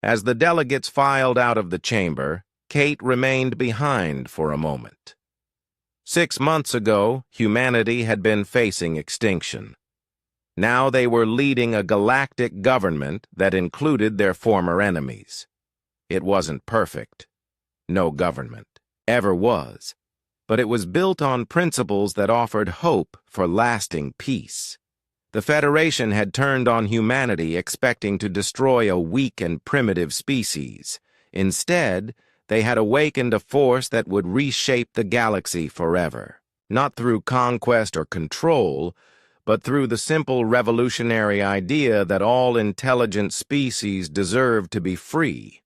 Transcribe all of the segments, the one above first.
As the delegates filed out of the chamber, Kate remained behind for a moment. 6 months ago, humanity had been facing extinction. Now they were leading a galactic government that included their former enemies. It wasn't perfect. No government ever was. But it was built on principles that offered hope for lasting peace. The Federation had turned on humanity expecting to destroy a weak and primitive species. Instead, they had awakened a force that would reshape the galaxy forever. Not through conquest or control, but through the simple revolutionary idea that all intelligent species deserve to be free.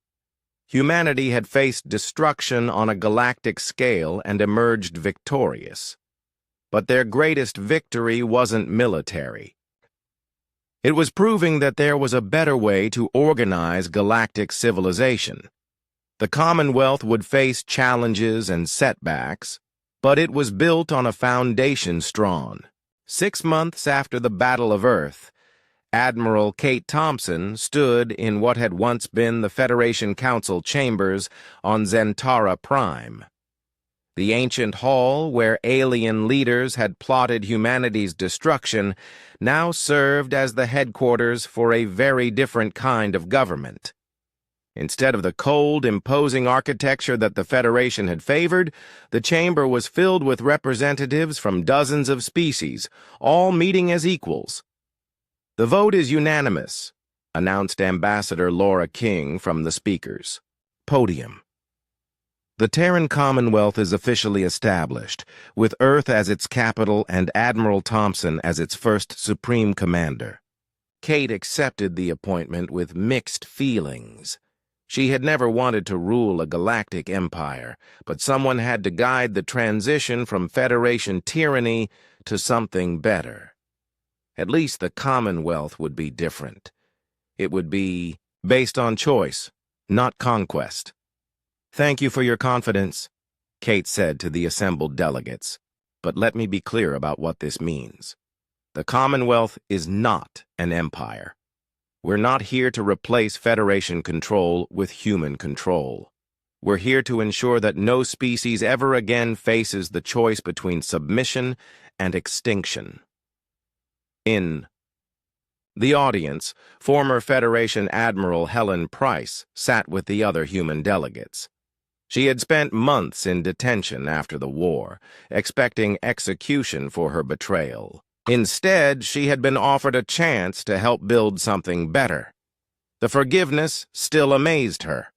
Humanity had faced destruction on a galactic scale and emerged victorious. But their greatest victory wasn't military. It was proving that there was a better way to organize galactic civilization. The Commonwealth would face challenges and setbacks, but it was built on a foundation strong. 6 months after the Battle of Earth, Admiral Kate Thompson stood in what had once been the Federation Council chambers on Zentara Prime. The ancient hall where alien leaders had plotted humanity's destruction now served as the headquarters for a very different kind of government. Instead of the cold, imposing architecture that the Federation had favored, the chamber was filled with representatives from dozens of species, all meeting as equals. "The vote is unanimous," announced Ambassador Laura King from the speakers. Podium. The Terran Commonwealth is officially established, with Earth as its capital and Admiral Thompson as its first Supreme Commander. Kate accepted the appointment with mixed feelings. She had never wanted to rule a galactic empire, but someone had to guide the transition from Federation tyranny to something better. At least the Commonwealth would be different. It would be based on choice, not conquest. "Thank you for your confidence," Kate said to the assembled delegates. "But let me be clear about what this means. The Commonwealth is not an empire. We're not here to replace Federation control with human control. We're here to ensure that no species ever again faces the choice between submission and extinction." In the audience, former Federation Admiral Helen Price sat with the other human delegates. She had spent months in detention after the war, expecting execution for her betrayal. Instead, she had been offered a chance to help build something better. The forgiveness still amazed her.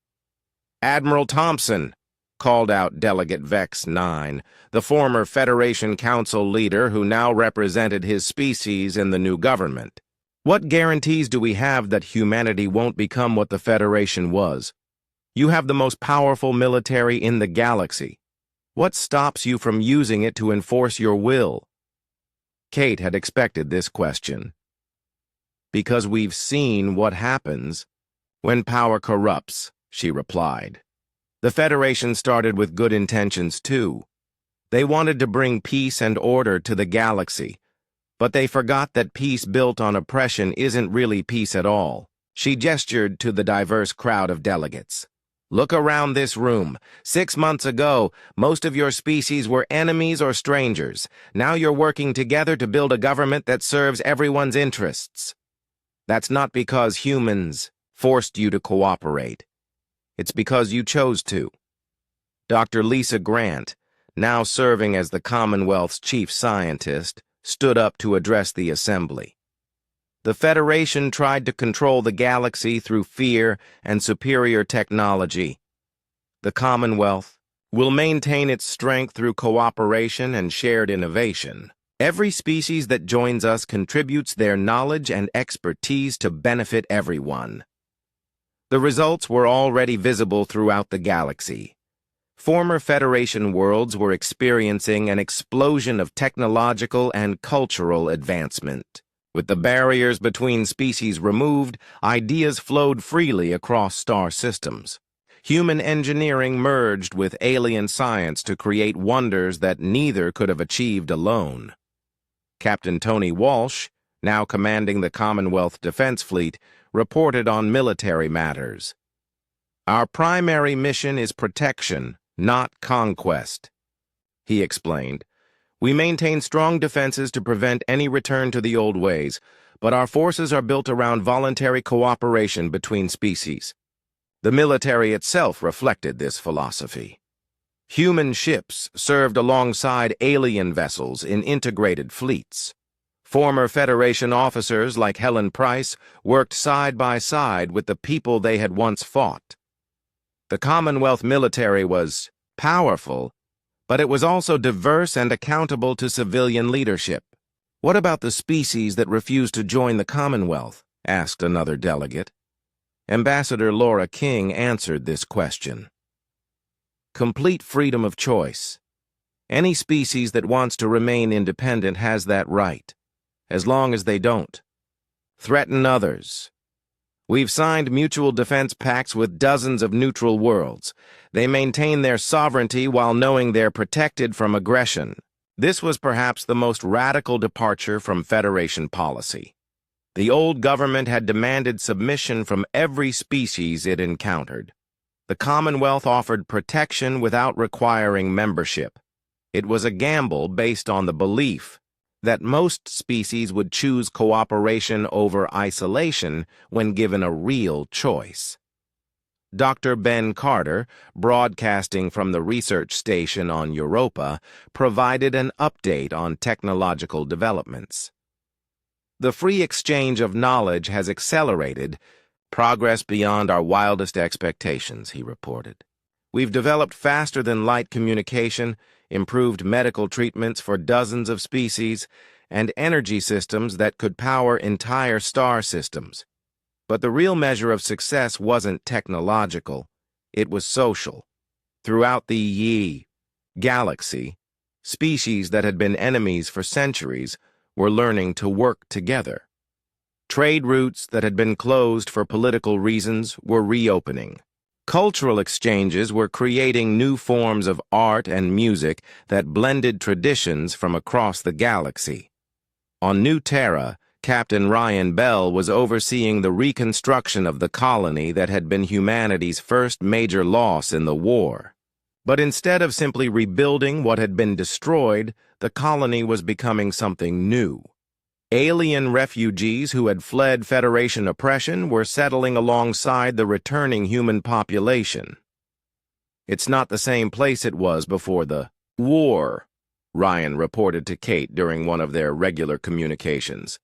"Admiral Thompson," called out Delegate Vex 9, the former Federation Council leader who now represented his species in the new government. "What guarantees do we have that humanity won't become what the Federation was? You have the most powerful military in the galaxy. What stops you from using it to enforce your will?" Kate had expected this question. "Because we've seen what happens when power corrupts," she replied. "The Federation started with good intentions, too. They wanted to bring peace and order to the galaxy, but they forgot that peace built on oppression isn't really peace at all." She gestured to the diverse crowd of delegates. "Look around this room. 6 months ago, most of your species were enemies or strangers. Now you're working together to build a government that serves everyone's interests. That's not because humans forced you to cooperate. It's because you chose to." Dr. Lisa Grant, now serving as the Commonwealth's chief scientist, stood up to address the assembly. "The Federation tried to control the galaxy through fear and superior technology. The Commonwealth will maintain its strength through cooperation and shared innovation. Every species that joins us contributes their knowledge and expertise to benefit everyone." The results were already visible throughout the galaxy. Former Federation worlds were experiencing an explosion of technological and cultural advancement. With the barriers between species removed, ideas flowed freely across star systems. Human engineering merged with alien science to create wonders that neither could have achieved alone. Captain Tony Walsh, now commanding the Commonwealth Defense Fleet, reported on military matters. Our primary mission is protection, not conquest, he explained. We maintain strong defenses to prevent any return to the old ways, but our forces are built around voluntary cooperation between species. The military itself reflected this philosophy. Human ships served alongside alien vessels in integrated fleets. Former Federation officers like Helen Price worked side by side with the people they had once fought. The Commonwealth military was powerful, but it was also diverse and accountable to civilian leadership. "What about the species that refused to join the Commonwealth?" asked another delegate. Ambassador Laura King answered this question. Complete freedom of choice. Any species that wants to remain independent has that right, as long as they don't threaten others. We've signed mutual defense pacts with dozens of neutral worlds. They maintain their sovereignty while knowing they're protected from aggression. This was perhaps the most radical departure from Federation policy. The old government had demanded submission from every species it encountered. The Commonwealth offered protection without requiring membership. It was a gamble based on the belief that most species would choose cooperation over isolation when given a real choice. Dr. Ben Carter, broadcasting from the research station on Europa, provided an update on technological developments. The free exchange of knowledge has accelerated progress beyond our wildest expectations, he reported. We've developed faster-than-light communication, improved medical treatments for dozens of species, and energy systems that could power entire star systems. But the real measure of success wasn't technological, it was social. Throughout the galaxy, species that had been enemies for centuries were learning to work together. Trade routes that had been closed for political reasons were reopening. Cultural exchanges were creating new forms of art and music that blended traditions from across the galaxy. On New Terra, Captain Ryan Bell was overseeing the reconstruction of the colony that had been humanity's first major loss in the war. But instead of simply rebuilding what had been destroyed, the colony was becoming something new. Alien refugees who had fled Federation oppression were settling alongside the returning human population. "It's not the same place it was before the war," Ryan reported to Kate during one of their regular communications.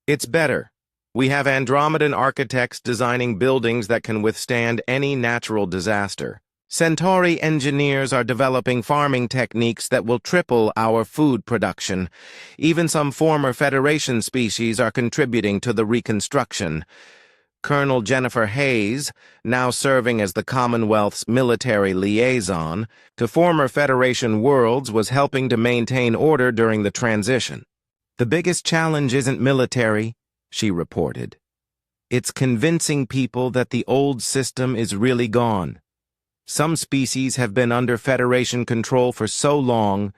"It's better. We have Andromedan architects designing buildings that can withstand any natural disaster. Centauri engineers are developing farming techniques that will triple our food production. Even some former Federation species are contributing to the reconstruction. Colonel Jennifer Hayes, now serving as the Commonwealth's military liaison to former Federation worlds, was helping to maintain order during the transition. The biggest challenge isn't military," she reported. "It's convincing people that the old system is really gone. Some species have been under Federation control for so long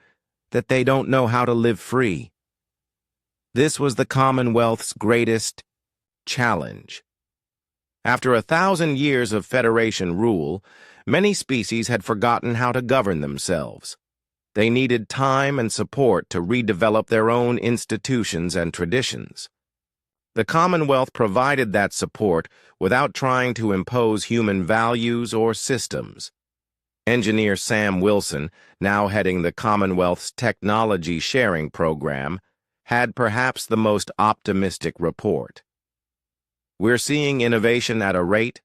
that they don't know how to live free." This was the Commonwealth's greatest challenge. After 1,000 years of Federation rule, many species had forgotten how to govern themselves. They needed time and support to redevelop their own institutions and traditions. The Commonwealth provided that support without trying to impose human values or systems. Engineer Sam Wilson, now heading the Commonwealth's technology sharing program, had perhaps the most optimistic report. "We're seeing innovation at a rate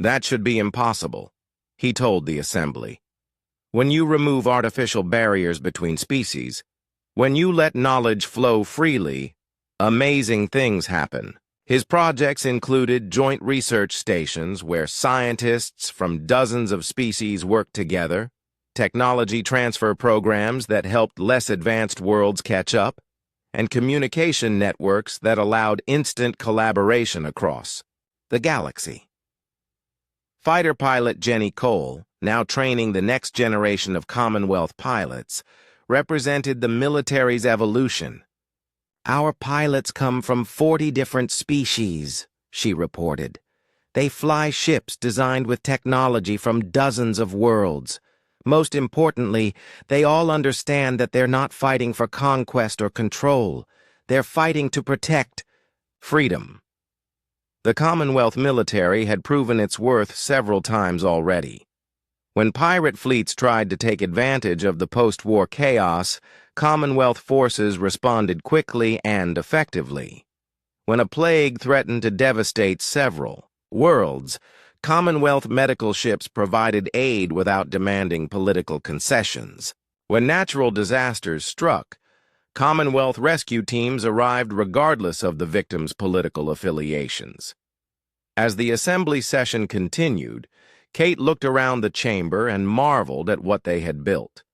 that should be impossible," he told the assembly. "When you remove artificial barriers between species, when you let knowledge flow freely, amazing things happen." His projects included joint research stations where scientists from dozens of species worked together, technology transfer programs that helped less advanced worlds catch up, and communication networks that allowed instant collaboration across the galaxy. Fighter pilot Jenny Cole, now training the next generation of Commonwealth pilots, represented the military's evolution. "Our pilots come from 40 different species," she reported. They fly ships designed with technology from dozens of worlds. Most importantly, they all understand that they're not fighting for conquest or control. They're fighting to protect freedom. The Commonwealth military had proven its worth several times already. When pirate fleets tried to take advantage of the post-war chaos, Commonwealth forces responded quickly and effectively. When a plague threatened to devastate several worlds, Commonwealth medical ships provided aid without demanding political concessions. When natural disasters struck, Commonwealth rescue teams arrived regardless of the victims' political affiliations. As the assembly session continued, Kate looked around the chamber and marveled at what they had built.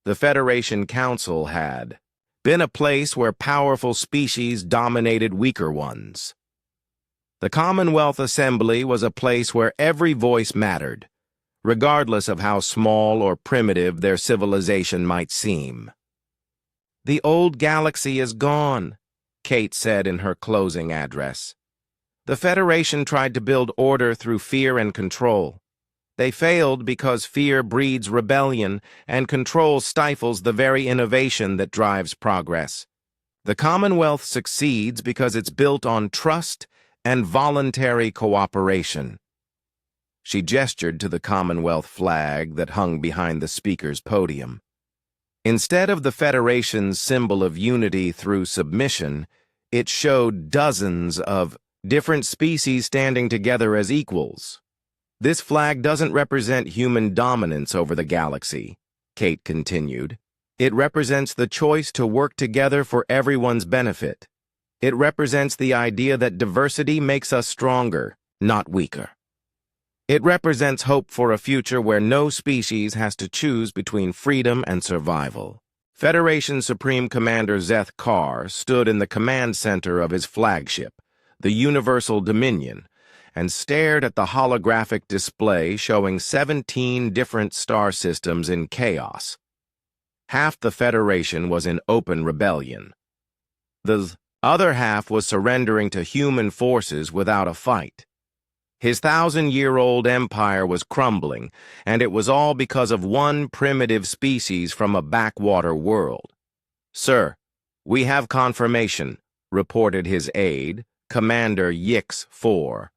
The Federation Council had been a place where powerful species dominated weaker ones. The Commonwealth Assembly was a place where every voice mattered, regardless of how small or primitive their civilization might seem. "The old galaxy is gone," Kate said in her closing address. "The Federation tried to build order through fear and control. They failed because fear breeds rebellion and control stifles the very innovation that drives progress. The Commonwealth succeeds because it's built on trust and voluntary cooperation." She gestured to the Commonwealth flag that hung behind the speaker's podium. Instead of the Federation's symbol of unity through submission, it showed dozens of different species standing together as equals. "This flag doesn't represent human dominance over the galaxy," Kate continued. "It represents the choice to work together for everyone's benefit. It represents the idea that diversity makes us stronger, not weaker. It represents hope for a future where no species has to choose between freedom and survival." Federation Supreme Commander Zeth Carr stood in the command center of his flagship, the Universal Dominion, and stared at the holographic display showing 17 different star systems in chaos. Half the Federation was in open rebellion. The other half was surrendering to human forces without a fight. His 1,000-year-old empire was crumbling, and it was all because of one primitive species from a backwater world. "Sir, we have confirmation," reported his aide, Commander Yix 4.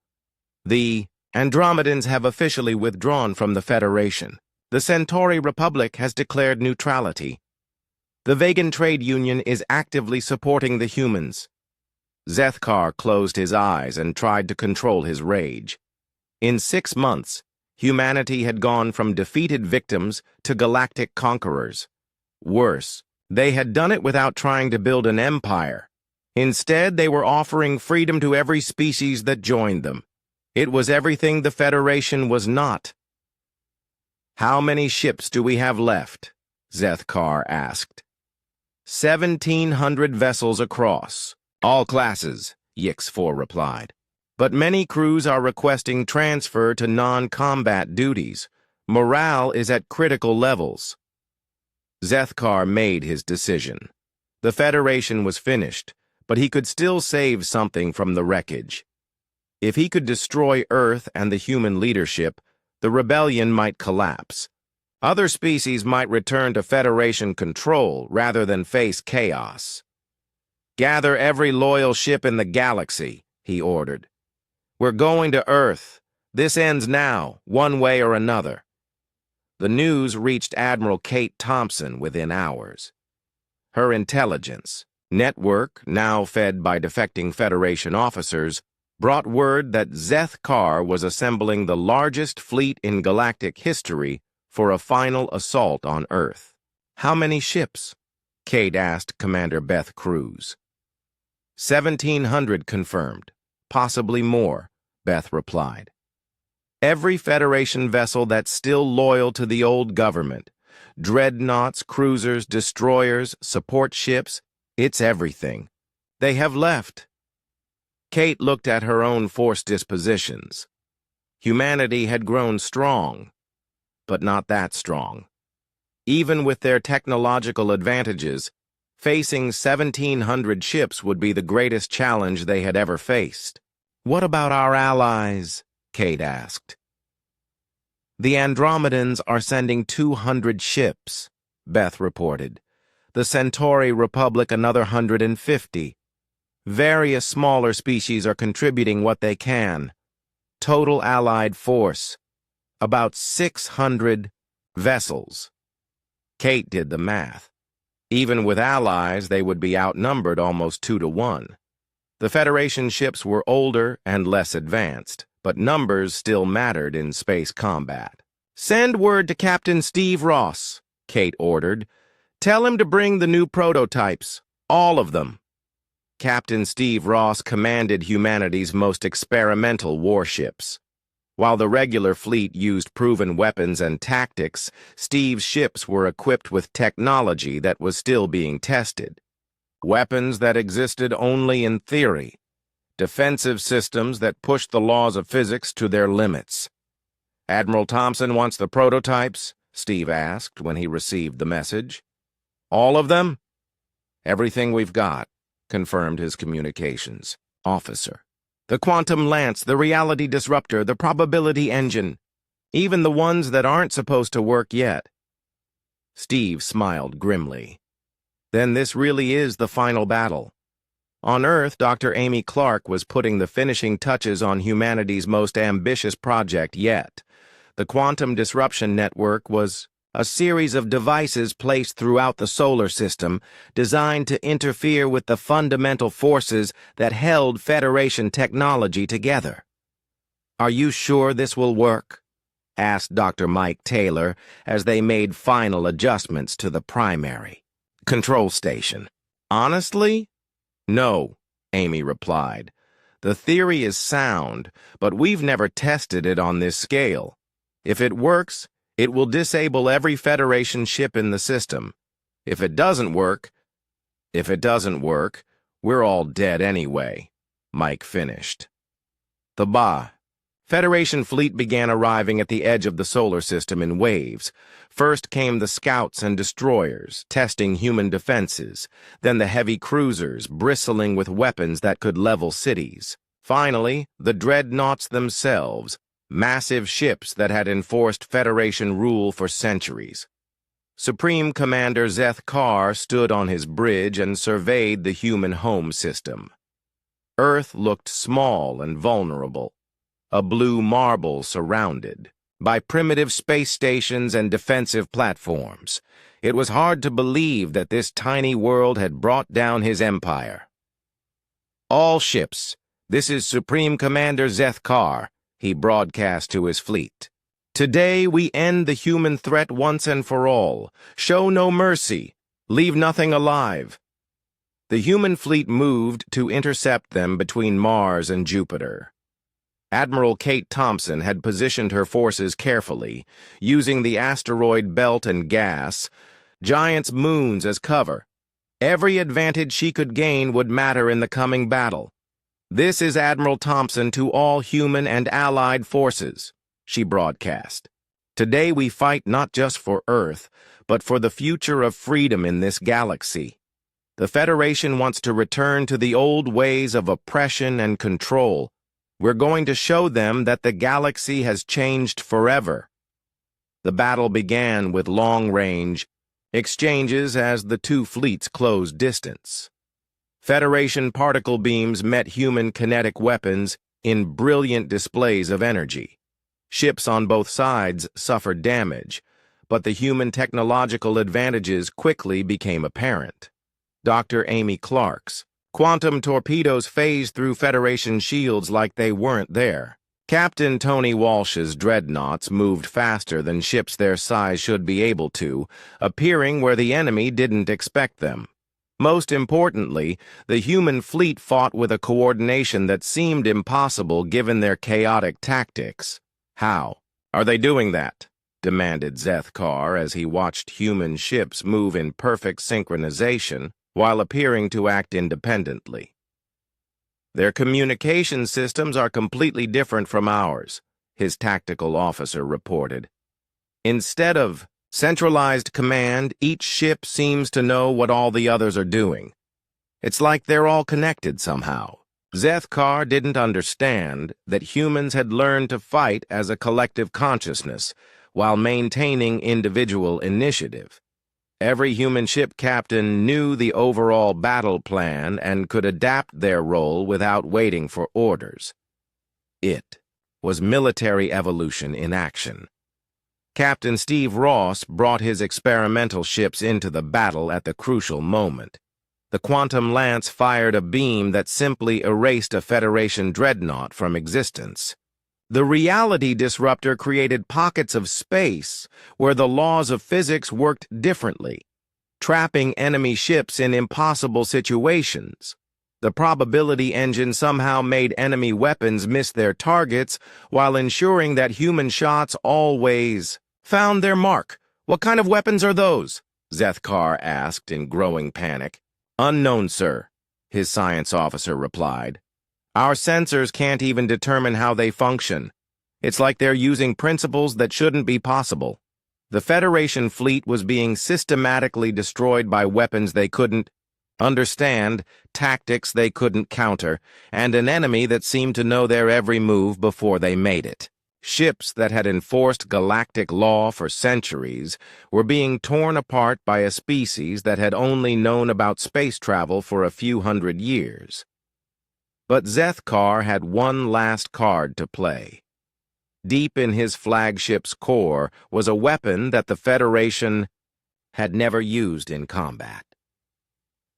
"The Andromedans have officially withdrawn from the Federation. The Centauri Republic has declared neutrality. The Vegan Trade Union is actively supporting the humans." Zethkar closed his eyes and tried to control his rage. In 6 months, humanity had gone from defeated victims to galactic conquerors. Worse, they had done it without trying to build an empire. Instead, they were offering freedom to every species that joined them. It was everything the Federation was not. "How many ships do we have left?" Zethkar asked. 1,700 vessels across. "All classes," Yix 4 replied. "But many crews are requesting transfer to non-combat duties. Morale is at critical levels." Zethkar made his decision. The Federation was finished, but he could still save something from the wreckage. If he could destroy Earth and the human leadership, the rebellion might collapse. Other species might return to Federation control rather than face chaos. "Gather every loyal ship in the galaxy," he ordered. "We're going to Earth. This ends now, one way or another." The news reached Admiral Kate Thompson within hours. Her intelligence network, now fed by defecting Federation officers, brought word that Zeth Carr was assembling the largest fleet in galactic history for a final assault on Earth. "How many ships?" Kate asked Commander Beth Cruz. 1,700 confirmed, possibly more, Beth replied. "Every Federation vessel that's still loyal to the old government. Dreadnoughts, cruisers, destroyers, support ships, it's everything. They have left." Kate looked at her own force dispositions. Humanity had grown strong, but not that strong. Even with their technological advantages, facing 1,700 ships would be the greatest challenge they had ever faced. "What about our allies?" Kate asked. The Andromedans are sending 200 ships, Beth reported. The Centauri Republic another 150. Various smaller species are contributing what they can. Total Allied force, about 600 vessels. Kate did the math. Even with allies, they would be outnumbered almost 2 to 1. The Federation ships were older and less advanced, but numbers still mattered in space combat. "Send word to Captain Steve Ross," Kate ordered. "Tell him to bring the new prototypes, all of them." Captain Steve Ross commanded humanity's most experimental warships. While the regular fleet used proven weapons and tactics, Steve's ships were equipped with technology that was still being tested. Weapons that existed only in theory. Defensive systems that pushed the laws of physics to their limits. "Admiral Thompson wants the prototypes?" Steve asked when he received the message. "All of them?" "Everything we've got," confirmed his communications officer. "The quantum lance, the reality disruptor, the probability engine. Even the ones that aren't supposed to work yet." Steve smiled grimly. "Then this really is the final battle." On Earth, Dr. Amy Clark was putting the finishing touches on humanity's most ambitious project yet. The Quantum Disruption Network was a series of devices placed throughout the solar system designed to interfere with the fundamental forces that held Federation technology together. "Are you sure this will work?" asked Dr. Mike Taylor as they made final adjustments to the primary control station. "Honestly? No," Amy replied. "The theory is sound, but we've never tested it on this scale. If it works, it will disable every Federation ship in the system. If it doesn't work, we're all dead anyway," Mike finished. The Federation fleet began arriving at the edge of the solar system in waves. First came the scouts and destroyers, testing human defenses, then the heavy cruisers, bristling with weapons that could level cities. Finally, the dreadnoughts themselves, massive ships that had enforced Federation rule for centuries. Supreme Commander Zeth Carr stood on his bridge and surveyed the human home system. Earth looked small and vulnerable, a blue marble surrounded by primitive space stations and defensive platforms. It was hard to believe that this tiny world had brought down his empire. "All ships, this is Supreme Commander Zeth Carr," he broadcast to his fleet. "Today we end the human threat once and for all. Show no mercy. Leave nothing alive." The human fleet moved to intercept them between Mars and Jupiter. Admiral Kate Thompson had positioned her forces carefully, using the asteroid belt and gas, giants' moons as cover. Every advantage she could gain would matter in the coming battle. "This is Admiral Thompson to all human and allied forces," she broadcast. "Today we fight not just for Earth, but for the future of freedom in this galaxy. The Federation wants to return to the old ways of oppression and control. We're going to show them that the galaxy has changed forever." The battle began with long-range exchanges as the two fleets closed distance. Federation particle beams met human kinetic weapons in brilliant displays of energy. Ships on both sides suffered damage, but the human technological advantages quickly became apparent. Dr. Amy Clark's quantum torpedoes phased through Federation shields like they weren't there. Captain Tony Walsh's dreadnoughts moved faster than ships their size should be able to, appearing where the enemy didn't expect them. Most importantly, the human fleet fought with a coordination that seemed impossible given their chaotic tactics. "How are they doing that?" demanded Zeth Carr as he watched human ships move in perfect synchronization while appearing to act independently. "Their communication systems are completely different from ours," his tactical officer reported. "Instead of centralized command, each ship seems to know what all the others are doing. It's like they're all connected somehow." Zethkar didn't understand that humans had learned to fight as a collective consciousness while maintaining individual initiative. Every human ship captain knew the overall battle plan and could adapt their role without waiting for orders. It was military evolution in action. Captain Steve Ross brought his experimental ships into the battle at the crucial moment. The Quantum Lance fired a beam that simply erased a Federation dreadnought from existence. The reality disruptor created pockets of space where the laws of physics worked differently, trapping enemy ships in impossible situations. The probability engine somehow made enemy weapons miss their targets while ensuring that human shots always found their mark. "What kind of weapons are those?" Zethkar asked in growing panic. "Unknown, sir," his science officer replied. "Our sensors can't even determine how they function. It's like they're using principles that shouldn't be possible." The Federation fleet was being systematically destroyed by weapons they couldn't understand, tactics they couldn't counter, and an enemy that seemed to know their every move before they made it. Ships that had enforced galactic law for centuries were being torn apart by a species that had only known about space travel for a few hundred years. But Zethkar had one last card to play. Deep in his flagship's core was a weapon that the Federation had never used in combat.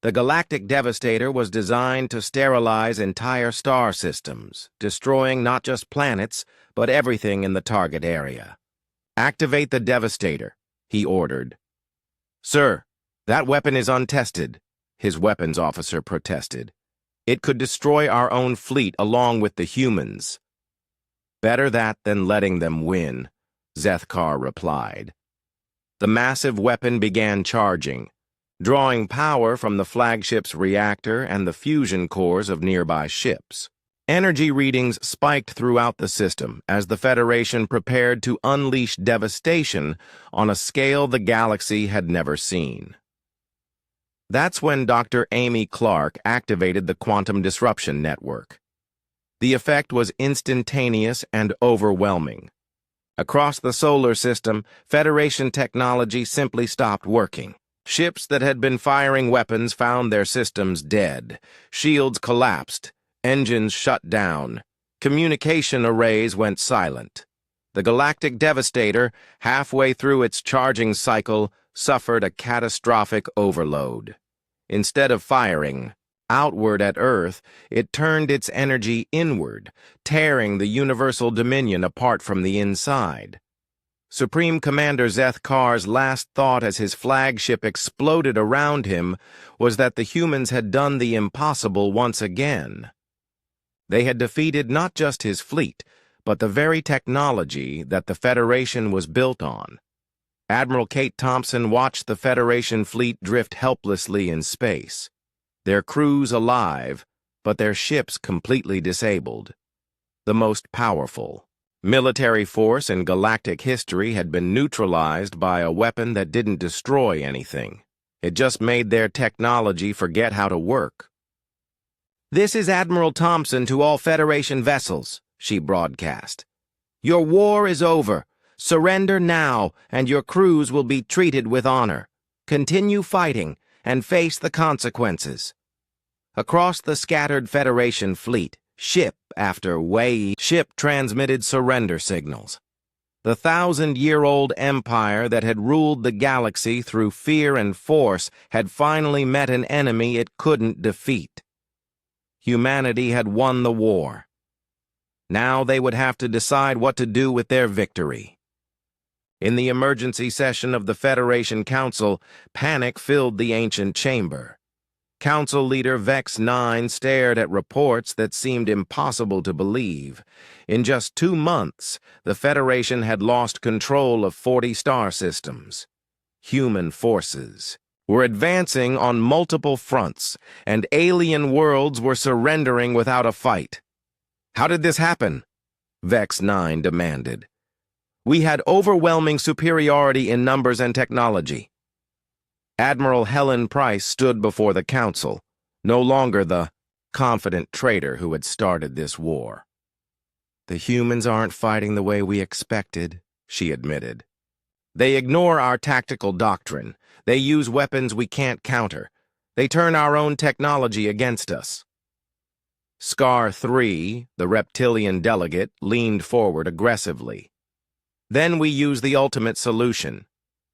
The Galactic Devastator was designed to sterilize entire star systems, destroying not just planets, but everything in the target area. "Activate the Devastator," he ordered. "Sir, that weapon is untested," his weapons officer protested. "It could destroy our own fleet along with the humans." "Better that than letting them win," Zethkar replied. The massive weapon began charging, drawing power from the flagship's reactor and the fusion cores of nearby ships. Energy readings spiked throughout the system as the Federation prepared to unleash devastation on a scale the galaxy had never seen. That's when Dr. Amy Clark activated the Quantum Disruption Network. The effect was instantaneous and overwhelming. Across the solar system, Federation technology simply stopped working. Ships that had been firing weapons found their systems dead. Shields collapsed. Engines shut down. Communication arrays went silent. The Galactic Devastator, halfway through its charging cycle, suffered a catastrophic overload. Instead of firing outward at Earth, it turned its energy inward, tearing the Universal Dominion apart from the inside. Supreme Commander Zethkar's last thought as his flagship exploded around him was that the humans had done the impossible once again. They had defeated not just his fleet, but the very technology that the Federation was built on. Admiral Kate Thompson watched the Federation fleet drift helplessly in space, their crews alive, but their ships completely disabled. The most powerful military force in galactic history had been neutralized by a weapon that didn't destroy anything. It just made their technology forget how to work. "This is Admiral Thompson to all Federation vessels," she broadcast. "Your war is over. Surrender now, and your crews will be treated with honor. Continue fighting and face the consequences." Across the scattered Federation fleet, ship after ship transmitted surrender signals. The 1,000-year-old empire that had ruled the galaxy through fear and force had finally met an enemy it couldn't defeat. Humanity had won the war. Now they would have to decide what to do with their victory. In the emergency session of the Federation Council, panic filled the ancient chamber. Council leader Vex 9 stared at reports that seemed impossible to believe. In just 2 months, the Federation had lost control of 40 star systems. Human forces were advancing on multiple fronts, and alien worlds were surrendering without a fight. "How did this happen?" Vex 9 demanded. "We had overwhelming superiority in numbers and technology." Admiral Helen Price stood before the council, no longer the confident traitor who had started this war. "The humans aren't fighting the way we expected," she admitted. "They ignore our tactical doctrine. They use weapons we can't counter. They turn our own technology against us." Scar 3, the reptilian delegate, leaned forward aggressively. "Then we use the ultimate solution.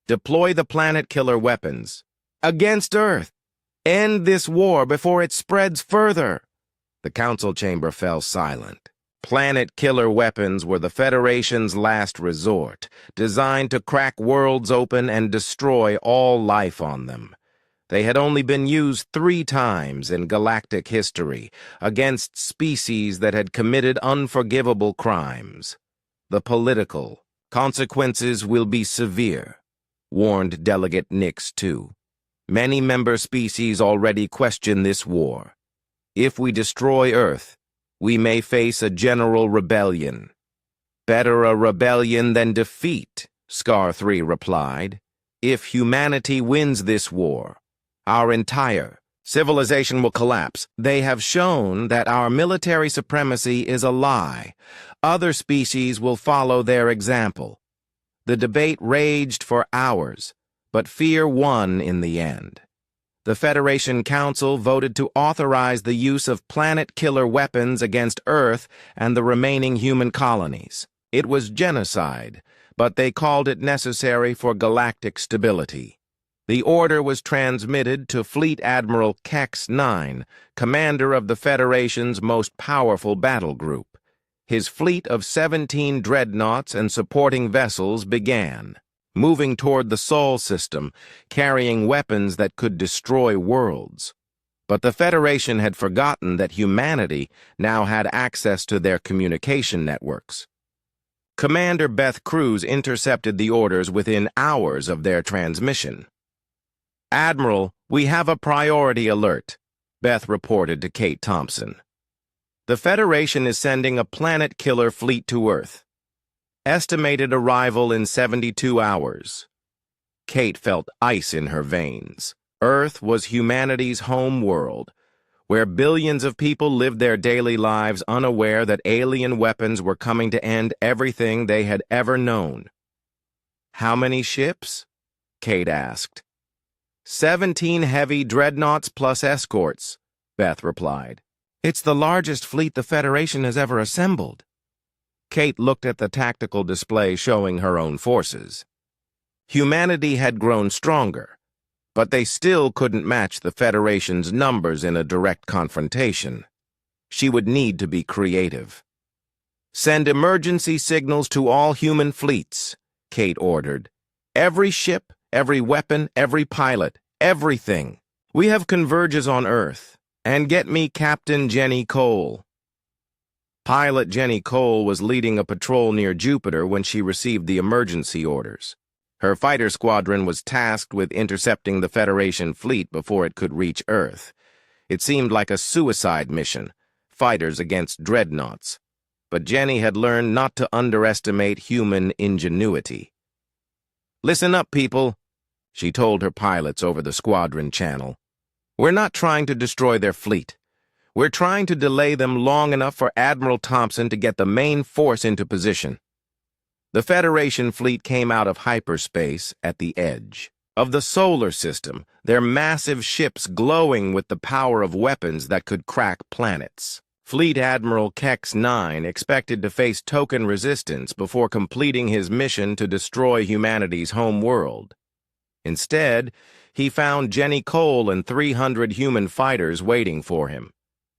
Deploy the planet-killer weapons. Against Earth! End this war before it spreads further!" The council chamber fell silent. Planet-killer weapons were the Federation's last resort, designed to crack worlds open and destroy all life on them. They had only been used 3 times in galactic history against species that had committed unforgivable crimes. "The political consequences will be severe," warned Delegate Nix II. "Many member species already question this war. If we destroy Earth, we may face a general rebellion." "Better a rebellion than defeat," Scar 3 replied. "If humanity wins this war, our entire civilization will collapse. They have shown that our military supremacy is a lie. Other species will follow their example." The debate raged for hours, but fear won in the end. The Federation Council voted to authorize the use of planet-killer weapons against Earth and the remaining human colonies. It was genocide, but they called it necessary for galactic stability. The order was transmitted to Fleet Admiral Kex 9, commander of the Federation's most powerful battle group. His fleet of 17 dreadnoughts and supporting vessels began, moving toward the Sol system, carrying weapons that could destroy worlds. But the Federation had forgotten that humanity now had access to their communication networks. Commander Beth Cruz intercepted the orders within hours of their transmission. "Admiral, we have a priority alert," Beth reported to Kate Thompson. "The Federation is sending a planet-killer fleet to Earth. Estimated arrival in 72 hours. Kate felt ice in her veins. Earth was humanity's home world, where billions of people lived their daily lives unaware that alien weapons were coming to end everything they had ever known. "How many ships?" Kate asked. 17 heavy dreadnoughts plus escorts," Beth replied. "It's the largest fleet the Federation has ever assembled." Kate looked at the tactical display showing her own forces. Humanity had grown stronger, but they still couldn't match the Federation's numbers in a direct confrontation. She would need to be creative. "Send emergency signals to all human fleets," Kate ordered. "Every ship, every weapon, every pilot, everything. We have converges on Earth. And get me Captain Jenny Cole." Pilot Jenny Cole was leading a patrol near Jupiter when she received the emergency orders. Her fighter squadron was tasked with intercepting the Federation fleet before it could reach Earth. It seemed like a suicide mission, fighters against dreadnoughts. But Jenny had learned not to underestimate human ingenuity. "Listen up, people," she told her pilots over the squadron channel. "We're not trying to destroy their fleet. We're trying to delay them long enough for Admiral Thompson to get the main force into position." The Federation fleet came out of hyperspace at the edge of the solar system, their massive ships glowing with the power of weapons that could crack planets. Fleet Admiral Kex 9 expected to face token resistance before completing his mission to destroy humanity's home world. Instead, he found Jenny Cole and 300 human fighters waiting for him.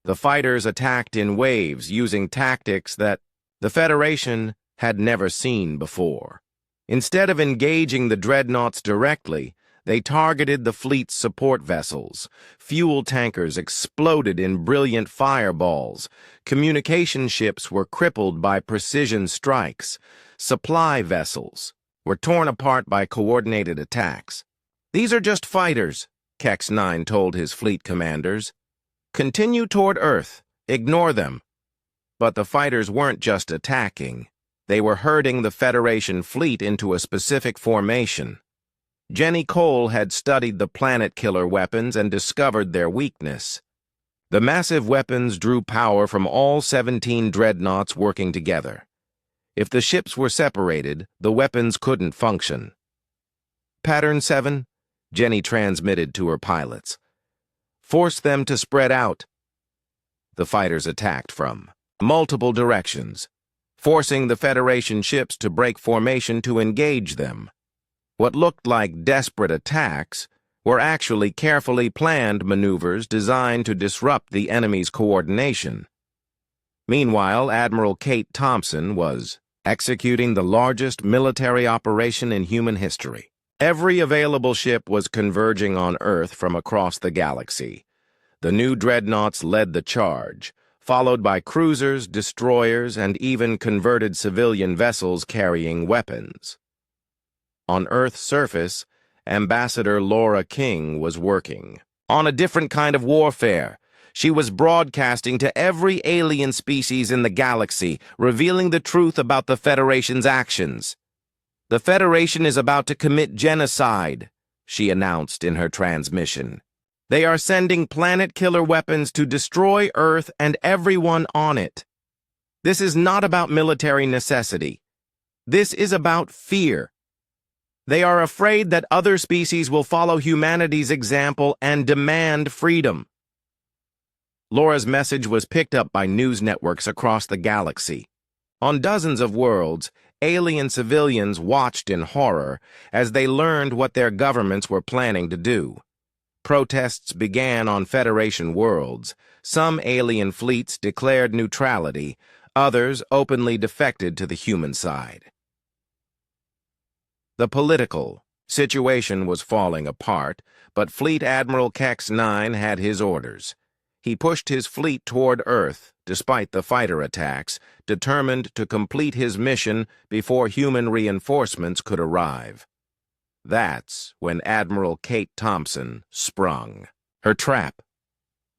The fighters attacked in waves using tactics that the Federation had never seen before. Instead of engaging the dreadnoughts directly, they targeted the fleet's support vessels. Fuel tankers exploded in brilliant fireballs. Communication ships were crippled by precision strikes. Supply vessels were torn apart by coordinated attacks. "These are just fighters," Kex 9 told his fleet commanders. "Continue toward Earth. Ignore them." But the fighters weren't just attacking. They were herding the Federation fleet into a specific formation. Jenny Cole had studied the planet-killer weapons and discovered their weakness. The massive weapons drew power from all 17 dreadnoughts working together. If the ships were separated, the weapons couldn't function. Pattern 7, Jenny transmitted to her pilots. Force them to spread out. The fighters attacked from multiple directions, forcing the Federation ships to break formation to engage them. What looked like desperate attacks were actually carefully planned maneuvers designed to disrupt the enemy's coordination. Meanwhile, Admiral Kate Thompson was executing the largest military operation in human history. Every available ship was converging on Earth from across the galaxy. The new dreadnoughts led the charge, followed by cruisers, destroyers, and even converted civilian vessels carrying weapons. On Earth's surface, Ambassador Laura King was working on a different kind of warfare. She was broadcasting to every alien species in the galaxy, revealing the truth about the Federation's actions. "The Federation is about to commit genocide," she announced in her transmission. "They are sending planet-killer weapons to destroy Earth and everyone on it. This is not about military necessity. This is about fear. They are afraid that other species will follow humanity's example and demand freedom." Laura's message was picked up by news networks across the galaxy. On dozens of worlds, alien civilians watched in horror as they learned what their governments were planning to do. Protests began on Federation worlds. Some alien fleets declared neutrality, others openly defected to the human side. The political situation was falling apart, but Fleet Admiral Kex 9 had his orders. He pushed his fleet toward Earth, despite the fighter attacks, determined to complete his mission before human reinforcements could arrive. That's when Admiral Kate Thompson sprung her trap.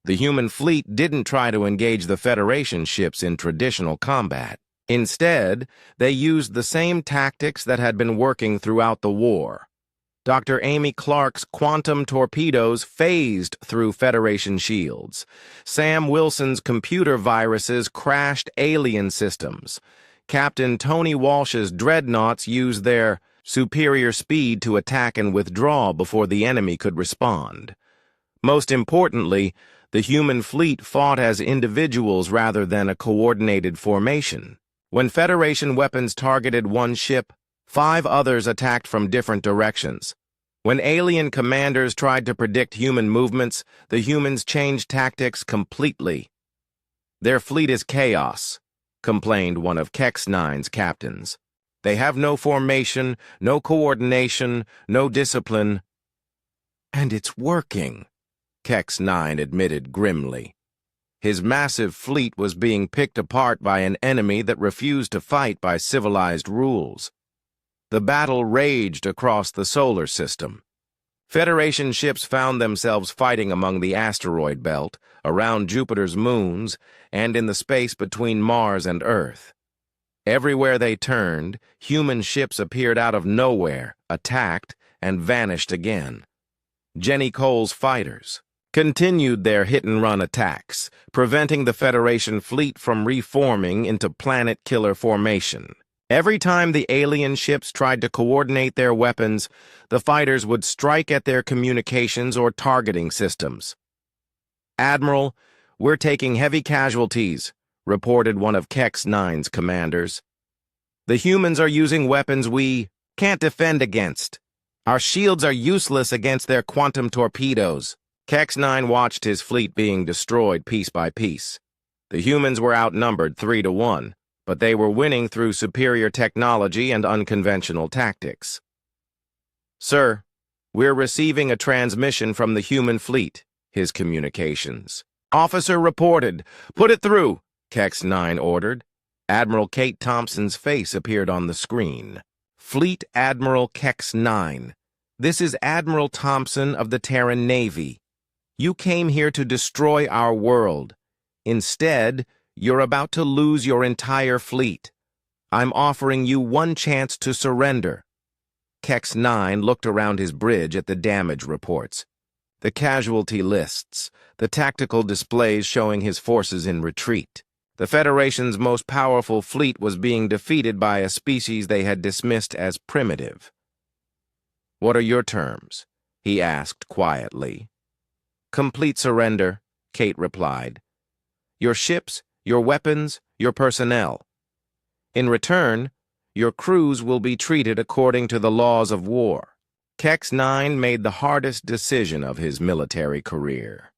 The human fleet didn't try to engage the Federation ships in traditional combat. Instead, they used the same tactics that had been working throughout the war. Dr. Amy Clark's quantum torpedoes phased through Federation shields. Sam Wilson's computer viruses crashed alien systems. Captain Tony Walsh's dreadnoughts used their superior speed to attack and withdraw before the enemy could respond. Most importantly, the human fleet fought as individuals rather than a coordinated formation. When Federation weapons targeted one ship, 5 others attacked from different directions. When alien commanders tried to predict human movements, the humans changed tactics completely. "Their fleet is chaos," complained one of Kex 9's captains. "They have no formation, no coordination, no discipline." "And it's working," Kex 9 admitted grimly. His massive fleet was being picked apart by an enemy that refused to fight by civilized rules. The battle raged across the solar system. Federation ships found themselves fighting among the asteroid belt, around Jupiter's moons, and in the space between Mars and Earth. Everywhere they turned, human ships appeared out of nowhere, attacked, and vanished again. Jenny Cole's fighters continued their hit-and-run attacks, preventing the Federation fleet from reforming into planet-killer formation. Every time the alien ships tried to coordinate their weapons, the fighters would strike at their communications or targeting systems. "Admiral, we're taking heavy casualties," reported one of Kex 9's commanders. "The humans are using weapons we can't defend against. Our shields are useless against their quantum torpedoes." Kex 9 watched his fleet being destroyed piece by piece. The humans were outnumbered 3-1, but they were winning through superior technology and unconventional tactics. "Sir, we're receiving a transmission from the human fleet," his communications. "Officer reported. Put it through," Kex 9 ordered. Admiral Kate Thompson's face appeared on the screen. "Fleet Admiral Kex 9. This is Admiral Thompson of the Terran Navy. You came here to destroy our world. Instead, you're about to lose your entire fleet. I'm offering you one chance to surrender." Kex 9 looked around his bridge at the damage reports. The casualty lists, the tactical displays showing his forces in retreat. The Federation's most powerful fleet was being defeated by a species they had dismissed as primitive. "What are your terms?" he asked quietly. "Complete surrender," Kate replied. "Your ships, your weapons, your personnel. In return, your crews will be treated according to the laws of war." Kex 9 made the hardest decision of his military career.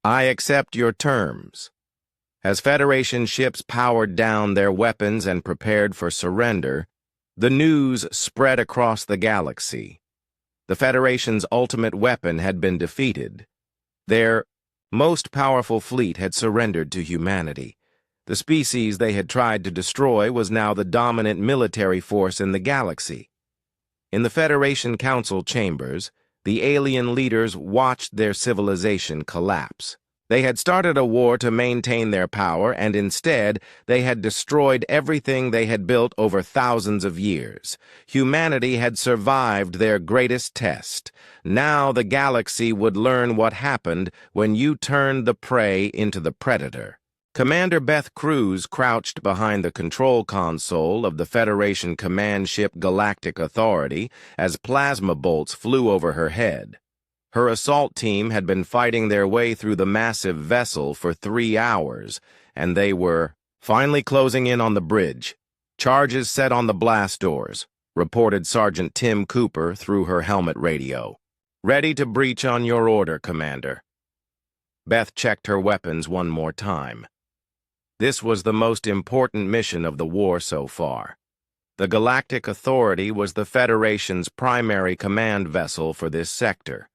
"I accept your terms." As Federation ships powered down their weapons and prepared for surrender, the news spread across the galaxy. The Federation's ultimate weapon had been defeated. Their most powerful fleet had surrendered to humanity. The species they had tried to destroy was now the dominant military force in the galaxy. In the Federation Council chambers, the alien leaders watched their civilization collapse. They had started a war to maintain their power, and instead, they had destroyed everything they had built over thousands of years. Humanity had survived their greatest test. Now the galaxy would learn what happened when you turned the prey into the predator. Commander Beth Cruz crouched behind the control console of the Federation command ship Galactic Authority as plasma bolts flew over her head. Her assault team had been fighting their way through the massive vessel for 3 hours, and they were finally closing in on the bridge. "Charges set on the blast doors," reported Sergeant Tim Cooper through her helmet radio. "Ready to breach on your order, Commander." Beth checked her weapons one more time. This was the most important mission of the war so far. The Galactic Authority was the Federation's primary command vessel for this sector.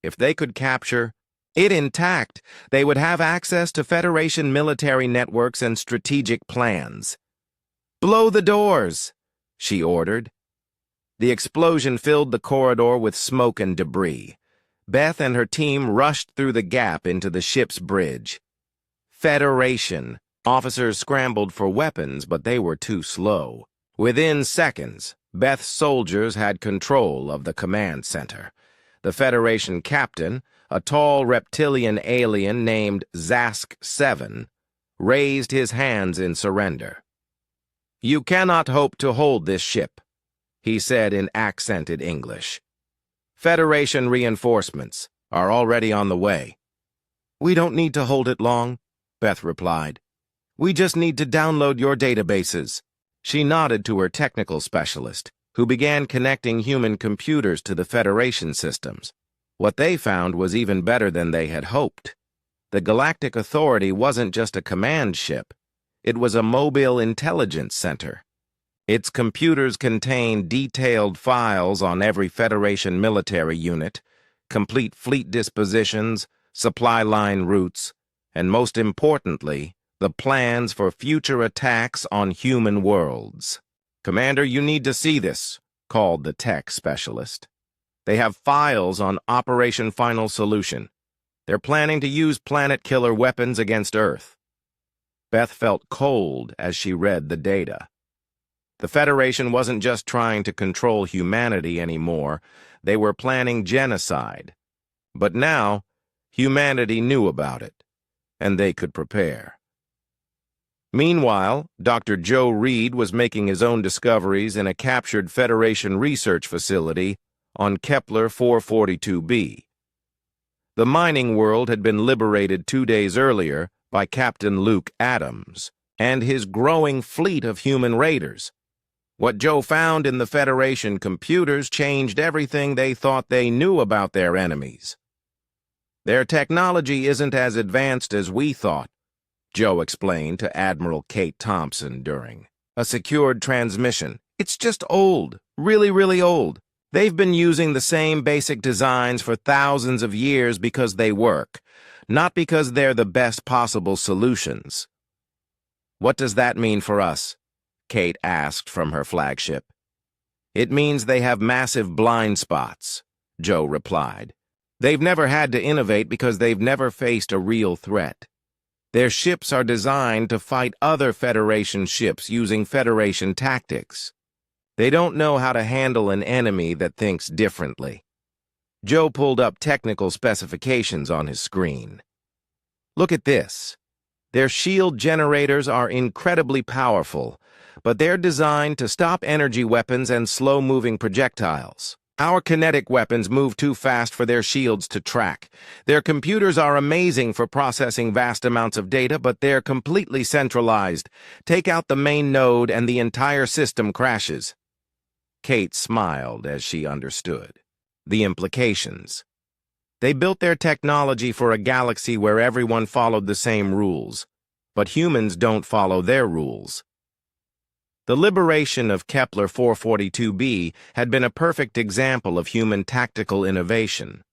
If they could capture it intact, they would have access to Federation military networks and strategic plans. "Blow the doors," she ordered. The explosion filled the corridor with smoke and debris. Beth and her team rushed through the gap into the ship's bridge. Federation. Officers scrambled for weapons, but they were too slow. Within seconds, Beth's soldiers had control of the command center. The Federation captain, a tall reptilian alien named Zask 7, raised his hands in surrender. "You cannot hope to hold this ship," he said in accented English. "Federation reinforcements are already on the way." "We don't need to hold it long," Beth replied. "We just need to download your databases." She nodded to her technical specialist, who began connecting human computers to the Federation systems. What they found was even better than they had hoped. The Galactic Authority wasn't just a command ship. It was a mobile intelligence center. Its computers contained detailed files on every Federation military unit, complete fleet dispositions, supply line routes, and most importantly, the plans for future attacks on human worlds. "Commander, you need to see this," called the tech specialist. "They have files on Operation Final Solution. They're planning to use planet-killer weapons against Earth." Beth felt cold as she read the data. The Federation wasn't just trying to control humanity anymore. They were planning genocide. But now, humanity knew about it, and they could prepare. Meanwhile, Dr. Joe Reed was making his own discoveries in a captured Federation research facility on Kepler 442b. The mining world had been liberated 2 days earlier by Captain Luke Adams and his growing fleet of human raiders. What Joe found in the Federation computers changed everything they thought they knew about their enemies. "Their technology isn't as advanced as we thought," Joe explained to Admiral Kate Thompson during a secured transmission. "It's just old, really, really old. They've been using the same basic designs for thousands of years because they work, not because they're the best possible solutions." "What does that mean for us?" Kate asked from her flagship. "It means they have massive blind spots," Joe replied. "They've never had to innovate because they've never faced a real threat. Their ships are designed to fight other Federation ships using Federation tactics. They don't know how to handle an enemy that thinks differently." Joe pulled up technical specifications on his screen. Look at this. Their shield generators are incredibly powerful, but they're designed to stop energy weapons and slow-moving projectiles. Our kinetic weapons move too fast for their shields to track. Their computers are amazing for processing vast amounts of data, but they're completely centralized. Take out the main node and the entire system crashes. Kate smiled as she understood the implications. They built their technology for a galaxy where everyone followed the same rules, but humans don't follow their rules. The liberation of Kepler 442b had been a perfect example of human tactical innovation.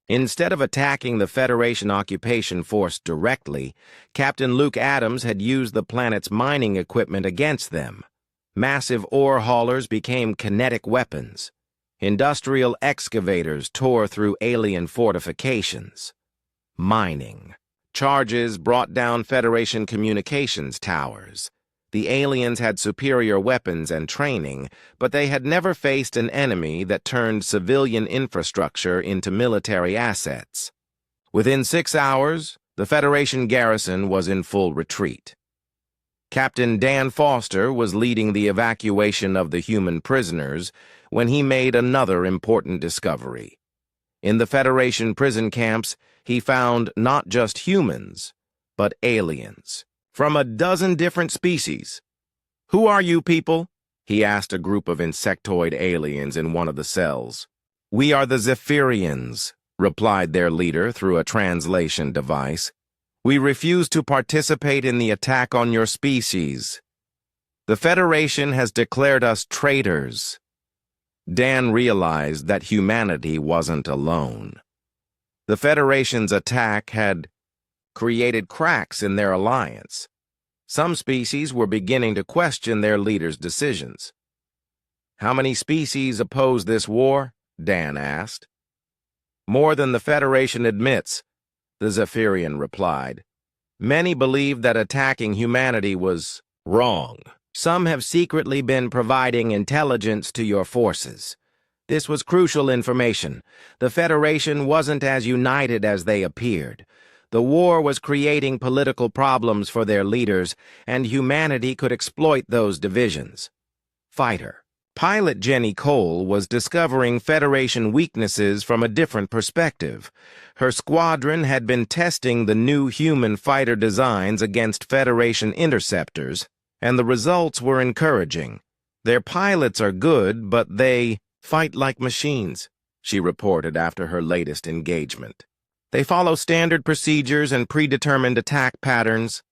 Instead of attacking the Federation occupation force directly, Captain Luke Adams had used the planet's mining equipment against them. Massive ore haulers became kinetic weapons. Industrial excavators tore through alien fortifications. Mining. Charges brought down Federation communications towers. The aliens had superior weapons and training, but they had never faced an enemy that turned civilian infrastructure into military assets. Within 6 hours, the Federation garrison was in full retreat. Captain Dan Foster was leading the evacuation of the human prisoners when he made another important discovery. In the Federation prison camps, he found not just humans, but aliens. From a dozen different species. "Who are you people?" he asked a group of insectoid aliens in one of the cells. "We are the Zephyrians," replied their leader through a translation device. "We refuse to participate in the attack on your species. The Federation has declared us traitors." Dan realized that humanity wasn't alone. The Federation's attack had created cracks in their alliance. Some species were beginning to question their leader's decisions. "How many species oppose this war?" Dan asked. "More than the Federation admits," the Zephyrian replied. "Many believe that attacking humanity was wrong. Some have secretly been providing intelligence to your forces. This was crucial information. The Federation wasn't as united as they appeared. The war was creating political problems for their leaders, and humanity could exploit those divisions." Fighter. Pilot Jenny Cole was discovering Federation weaknesses from a different perspective. Her squadron had been testing the new human fighter designs against Federation interceptors, and the results were encouraging. "Their pilots are good, but they fight like machines," she reported after her latest engagement. "They follow standard procedures and predetermined attack patterns.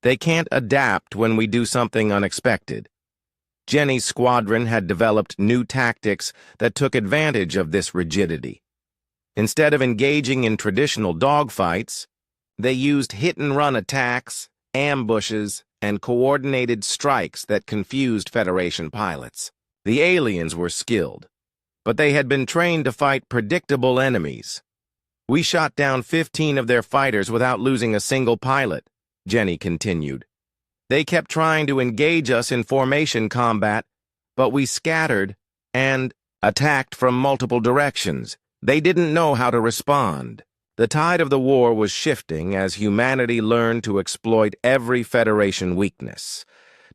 They can't adapt when we do something unexpected." Jenny's squadron had developed new tactics that took advantage of this rigidity. Instead of engaging in traditional dogfights, they used hit-and-run attacks, ambushes, and coordinated strikes that confused Federation pilots. The aliens were skilled, but they had been trained to fight predictable enemies. "We shot down 15 of their fighters without losing a single pilot," Jenny continued. "They kept trying to engage us in formation combat, but we scattered and attacked from multiple directions. They didn't know how to respond." The tide of the war was shifting as humanity learned to exploit every Federation weakness.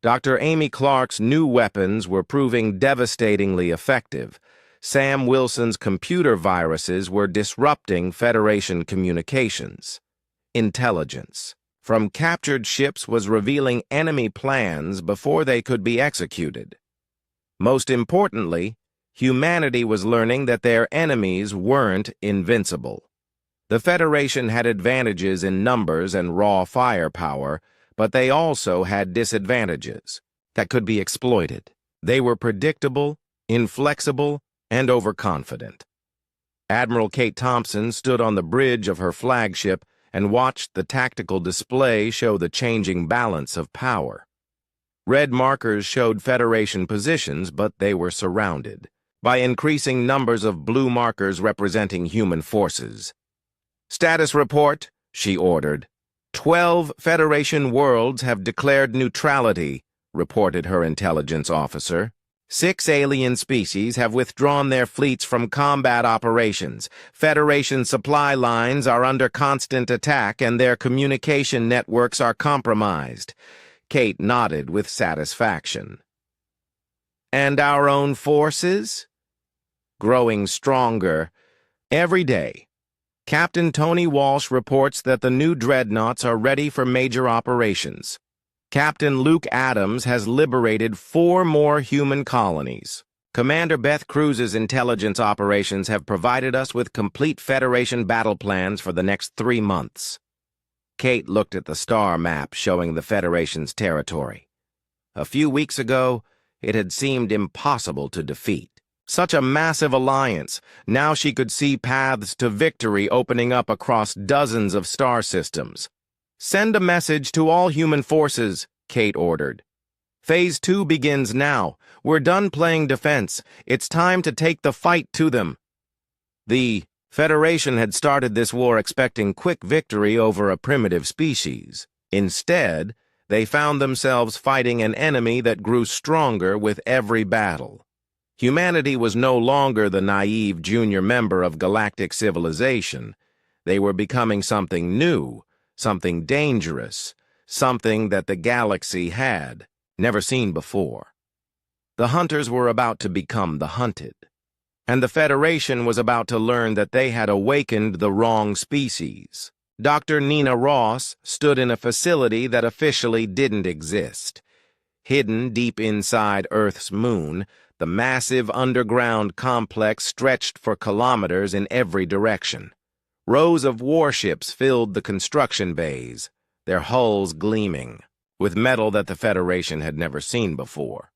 Dr. Amy Clark's new weapons were proving devastatingly effective. Sam Wilson's computer viruses were disrupting Federation communications. Intelligence from captured ships was revealing enemy plans before they could be executed. Most importantly, humanity was learning that their enemies weren't invincible. The Federation had advantages in numbers and raw firepower, but they also had disadvantages that could be exploited. They were predictable, inflexible, and overconfident. Admiral Kate Thompson stood on the bridge of her flagship and watched the tactical display show the changing balance of power. Red markers showed Federation positions, but they were surrounded by increasing numbers of blue markers representing human forces. "Status report," she ordered. 12 Federation worlds have declared neutrality," reported her intelligence officer. 6 alien species have withdrawn their fleets from combat operations. Federation supply lines are under constant attack and their communication networks are compromised. Kate nodded with satisfaction. And our own forces? Growing stronger every day. Captain Tony Walsh reports that the new dreadnoughts are ready for major operations. Captain Luke Adams has liberated 4 more human colonies. Commander Beth Cruz's intelligence operations have provided us with complete Federation battle plans for the next 3 months. Kate looked at the star map showing the Federation's territory. A few weeks ago, it had seemed impossible to defeat. Such a massive alliance, now she could see paths to victory opening up across dozens of star systems. Send a message to all human forces, Kate ordered. Phase 2 begins now. We're done playing defense. It's time to take the fight to them. The Federation had started this war expecting quick victory over a primitive species. Instead, they found themselves fighting an enemy that grew stronger with every battle. Humanity was no longer the naive junior member of galactic civilization. They were becoming something new, something dangerous, something that the galaxy had never seen before. The hunters were about to become the hunted, and the Federation was about to learn that they had awakened the wrong species. Dr. Nina Ross stood in a facility that officially didn't exist. Hidden deep inside Earth's moon, the massive underground complex stretched for kilometers in every direction. Rows of warships filled the construction bays, their hulls gleaming, with metal that the Federation had never seen before.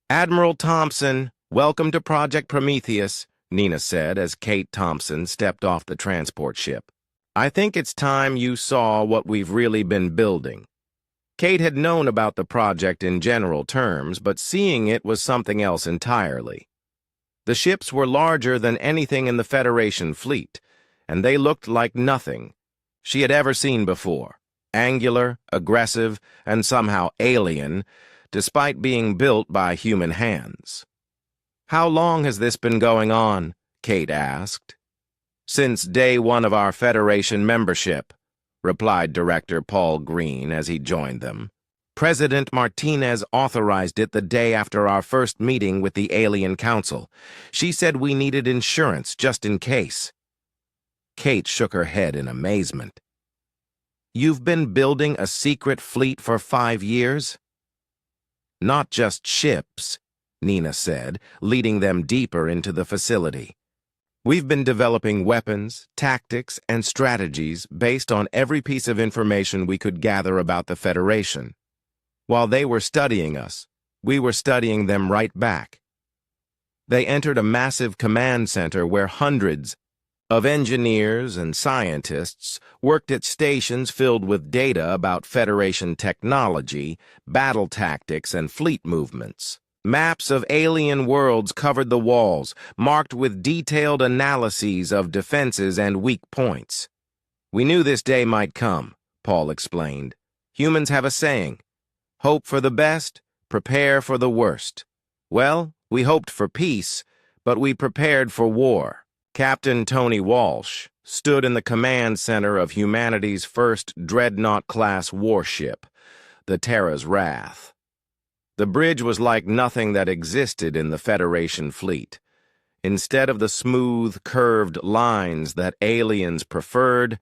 Admiral Thompson, welcome to Project Prometheus, Nina said as Kate Thompson stepped off the transport ship. I think it's time you saw what we've really been building. Kate had known about the project in general terms, but seeing it was something else entirely. The ships were larger than anything in the Federation fleet, and they looked like nothing she had ever seen before. Angular, aggressive, and somehow alien, despite being built by human hands. How long has this been going on? Kate asked. Since day 1 of our Federation membership, replied Director Paul Green as he joined them. President Martinez authorized it the day after our first meeting with the Alien Council. She said we needed insurance just in case. Kate shook her head in amazement. You've been building a secret fleet for 5 years? Not just ships, Nina said, leading them deeper into the facility. We've been developing weapons, tactics, and strategies based on every piece of information we could gather about the Federation. While they were studying us, we were studying them right back. They entered a massive command center where hundreds of engineers and scientists worked at stations filled with data about Federation technology, battle tactics, and fleet movements. Maps of alien worlds covered the walls, marked with detailed analyses of defenses and weak points. We knew this day might come, Paul explained. Humans have a saying, hope for the best, prepare for the worst. Well, we hoped for peace, but we prepared for war. Captain Tony Walsh stood in the command center of humanity's first dreadnought-class warship, the Terra's Wrath. The bridge was like nothing that existed in the Federation fleet. Instead of the smooth, curved lines that aliens preferred,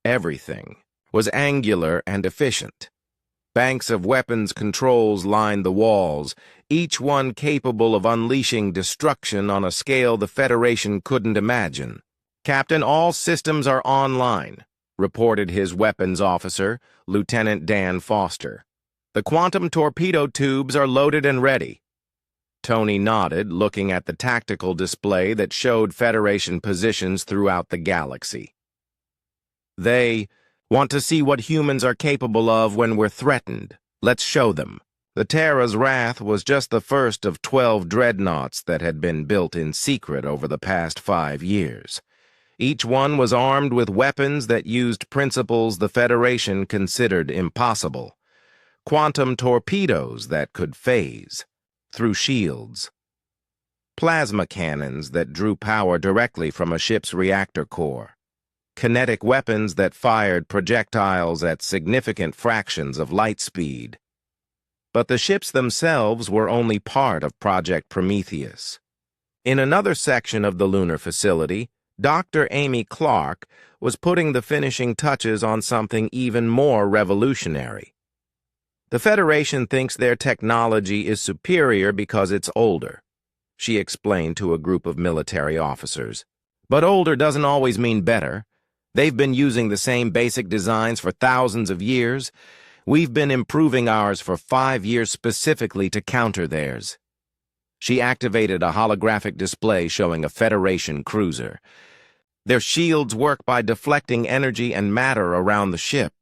everything was angular and efficient. Banks of weapons controls lined the walls, each one capable of unleashing destruction on a scale the Federation couldn't imagine. Captain, all systems are online, reported his weapons officer, Lieutenant Dan Foster. The quantum torpedo tubes are loaded and ready. Tony nodded, looking at the tactical display that showed Federation positions throughout the galaxy. They want to see what humans are capable of when we're threatened. Let's show them. The Terra's Wrath was just the first of 12 dreadnoughts that had been built in secret over the past 5 years. Each one was armed with weapons that used principles the Federation considered impossible. Quantum torpedoes that could phase, through shields. Plasma cannons that drew power directly from a ship's reactor core. Kinetic weapons that fired projectiles at significant fractions of light speed. But the ships themselves were only part of Project Prometheus. In another section of the lunar facility, Dr. Amy Clark was putting the finishing touches on something even more revolutionary. The Federation thinks their technology is superior because it's older, she explained to a group of military officers. But older doesn't always mean better. They've been using the same basic designs for thousands of years. We've been improving ours for 5 years specifically to counter theirs. She activated a holographic display showing a Federation cruiser. Their shields work by deflecting energy and matter around the ship.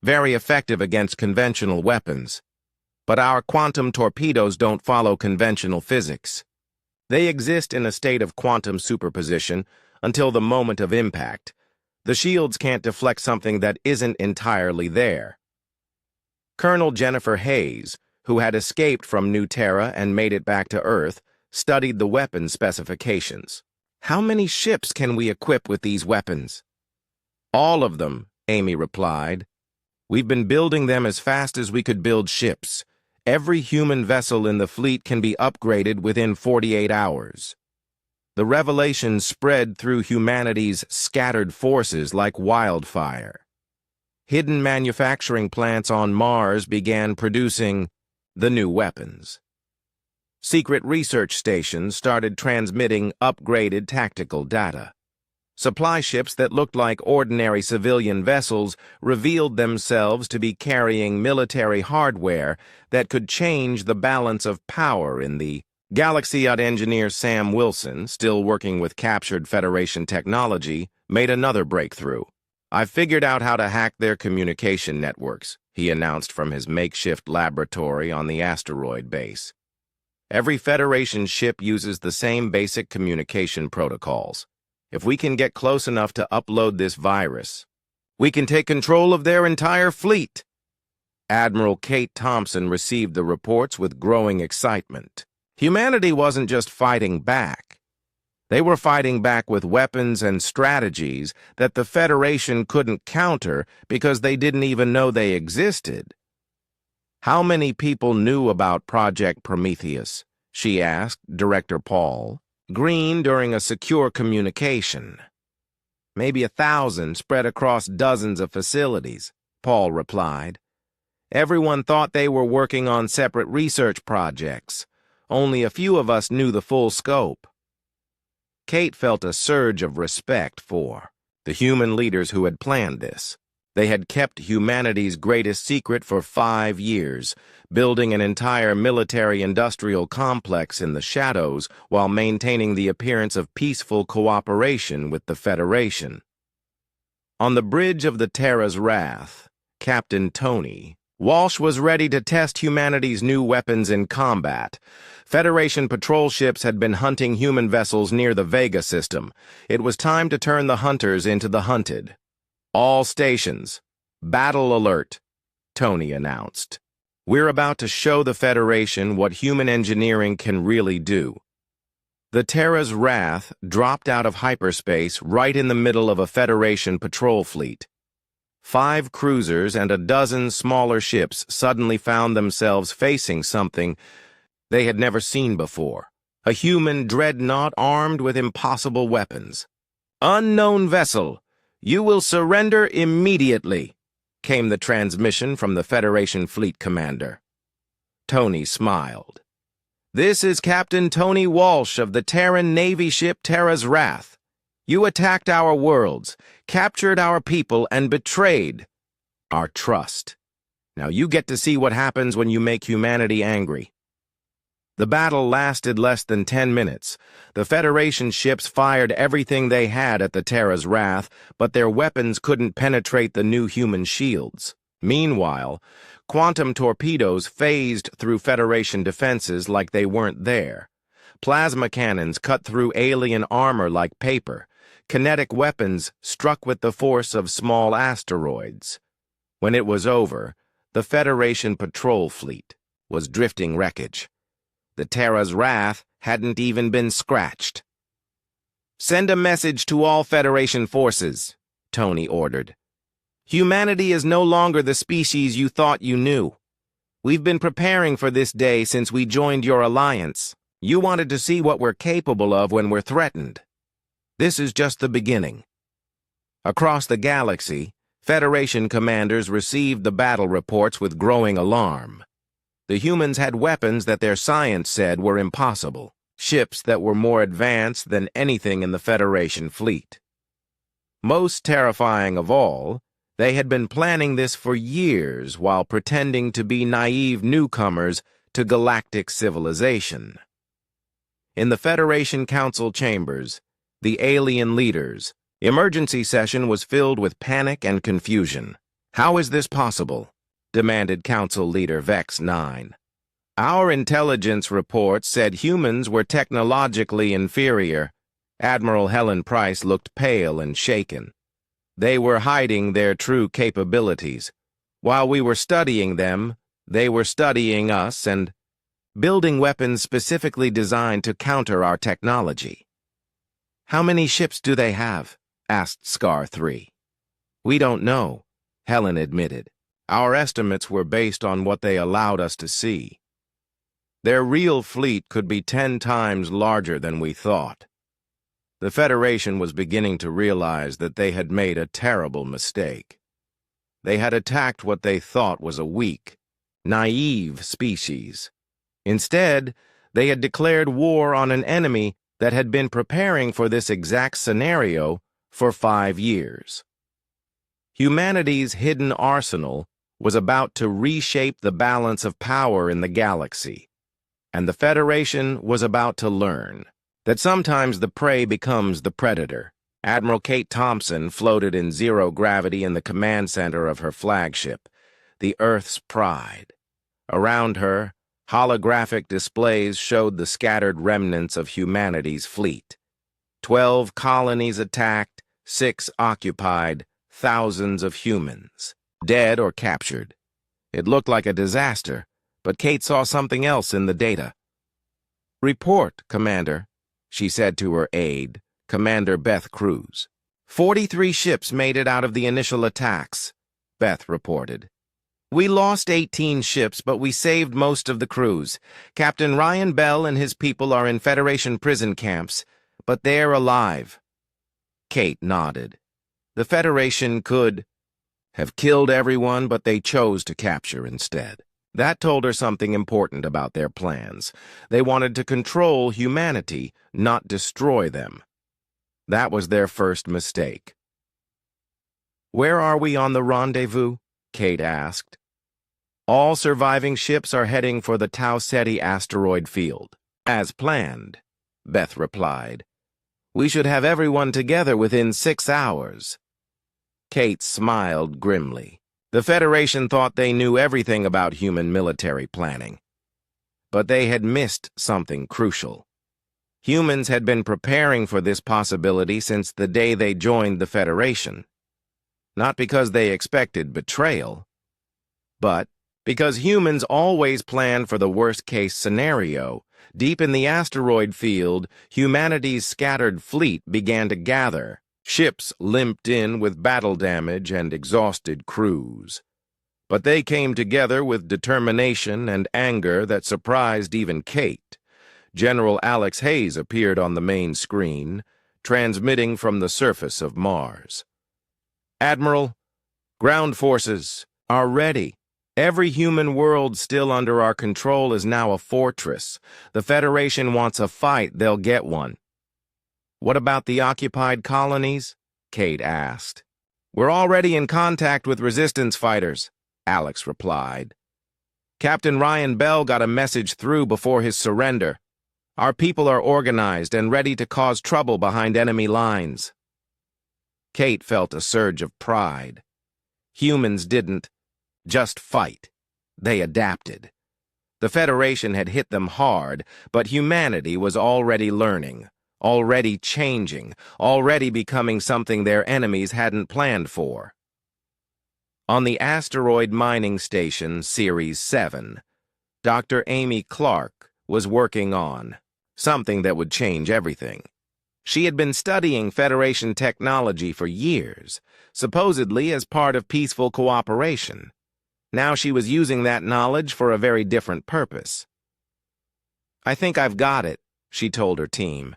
Very effective against conventional weapons. But our quantum torpedoes don't follow conventional physics. They exist in a state of quantum superposition until the moment of impact. The shields can't deflect something that isn't entirely there. Colonel Jennifer Hayes, who had escaped from New Terra and made it back to Earth, studied the weapon specifications. How many ships can we equip with these weapons? All of them, Amy replied. We've been building them as fast as we could build ships. Every human vessel in the fleet can be upgraded within 48 hours. The revelation spread through humanity's scattered forces like wildfire. Hidden manufacturing plants on Mars began producing the new weapons. Secret research stations started transmitting upgraded tactical data. Supply ships that looked like ordinary civilian vessels revealed themselves to be carrying military hardware that could change the balance of power in the galaxy. Engineer Sam Wilson, still working with captured Federation technology, made another breakthrough. "I've figured out how to hack their communication networks," he announced from his makeshift laboratory on the asteroid base. Every Federation ship uses the same basic communication protocols. If we can get close enough to upload this virus, we can take control of their entire fleet. Admiral Kate Thompson received the reports with growing excitement. Humanity wasn't just fighting back. They were fighting back with weapons and strategies that the Federation couldn't counter because they didn't even know they existed. How many people knew about Project Prometheus? She asked Director Paul Green during a secure communication. Maybe 1,000 spread across dozens of facilities, Paul replied. Everyone thought they were working on separate research projects. Only a few of us knew the full scope. Kate felt a surge of respect for the human leaders who had planned this. They had kept humanity's greatest secret for 5 years, building an entire military-industrial complex in the shadows while maintaining the appearance of peaceful cooperation with the Federation. On the bridge of the Terra's Wrath, Captain Tony Walsh was ready to test humanity's new weapons in combat. Federation patrol ships had been hunting human vessels near the Vega system. It was time to turn the hunters into the hunted. "All stations, battle alert," Tony announced. "We're about to show the Federation what human engineering can really do." The Terra's Wrath dropped out of hyperspace right in the middle of a Federation patrol fleet. 5 cruisers and a dozen smaller ships suddenly found themselves facing something they had never seen before. A human dreadnought armed with impossible weapons. "Unknown vessel, you will surrender immediately," came the transmission from the Federation fleet commander. Tony smiled. "This is Captain Tony Walsh of the Terran Navy ship Terra's Wrath. You attacked our worlds, captured our people, and betrayed our trust. Now you get to see what happens when you make humanity angry." The battle lasted less than 10 minutes. The Federation ships fired everything they had at the Terra's Wrath, but their weapons couldn't penetrate the new human shields. Meanwhile, quantum torpedoes phased through Federation defenses like they weren't there. Plasma cannons cut through alien armor like paper. Kinetic weapons struck with the force of small asteroids. When it was over, the Federation patrol fleet was drifting wreckage. The Terra's wrath hadn't even been scratched. "Send a message to all Federation forces," Tony ordered. "Humanity is no longer the species you thought you knew. We've been preparing for this day since we joined your alliance. You wanted to see what we're capable of when we're threatened. This is just the beginning." Across the galaxy, Federation commanders received the battle reports with growing alarm. The humans had weapons that their science said were impossible, ships that were more advanced than anything in the Federation fleet. Most terrifying of all, they had been planning this for years while pretending to be naive newcomers to galactic civilization. In the Federation Council chambers, the alien leaders, emergency session was filled with panic and confusion. "How is this possible?" demanded Council Leader Vex 9. "Our intelligence reports said humans were technologically inferior." Admiral Helen Price looked pale and shaken. "They were hiding their true capabilities. While we were studying them, they were studying us and building weapons specifically designed to counter our technology." "How many ships do they have?" asked Scar 3. "We don't know," Helen admitted. "Our estimates were based on what they allowed us to see. Their real fleet could be 10 times larger than we thought." The Federation was beginning to realize that they had made a terrible mistake. They had attacked what they thought was a weak, naive species. Instead, they had declared war on an enemy that had been preparing for this exact scenario for 5 years. Humanity's hidden arsenal was about to reshape the balance of power in the galaxy, and the Federation was about to learn that sometimes the prey becomes the predator. Admiral Kate Thompson floated in zero gravity in the command center of her flagship, the Earth's Pride. Around her, holographic displays showed the scattered remnants of humanity's fleet. 12 colonies attacked, 6 occupied, thousands of humans, dead or captured. It looked like a disaster, but Kate saw something else in the data. "Report, Commander," she said to her aide, Commander Beth Cruz. 43 ships made it out of the initial attacks," Beth reported. "We lost 18 ships, but we saved most of the crews. Captain Ryan Bell and his people are in Federation prison camps, but they're alive." Kate nodded. The Federation could have killed everyone, but they chose to capture instead. That told her something important about their plans. They wanted to control humanity, not destroy them. That was their first mistake. "Where are we on the rendezvous?" Kate asked. "All surviving ships are heading for the Tau Ceti asteroid field. As planned," Beth replied. "We should have everyone together within 6 hours." Kate smiled grimly. The Federation thought they knew everything about human military planning. But they had missed something crucial. Humans had been preparing for this possibility since the day they joined the Federation. Not because they expected betrayal, but because humans always plan for the worst-case scenario. Deep in the asteroid field, humanity's scattered fleet began to gather. Ships limped in with battle damage and exhausted crews. But they came together with determination and anger that surprised even Kate. General Alex Hayes appeared on the main screen, transmitting from the surface of Mars. "Admiral, ground forces are ready. Every human world still under our control is now a fortress. The Federation wants a fight, they'll get one." "What about the occupied colonies?" Kate asked. "We're already in contact with resistance fighters," Alex replied. "Captain Ryan Bell got a message through before his surrender. Our people are organized and ready to cause trouble behind enemy lines." Kate felt a surge of pride. Humans didn't just fight. They adapted. The Federation had hit them hard, but humanity was already learning, already changing, already becoming something their enemies hadn't planned for. On the asteroid mining station, Series 7, Dr. Amy Clark was working on, something that would change everything. She had been studying Federation technology for years, supposedly as part of peaceful cooperation. Now she was using that knowledge for a very different purpose. "I think I've got it," she told her team.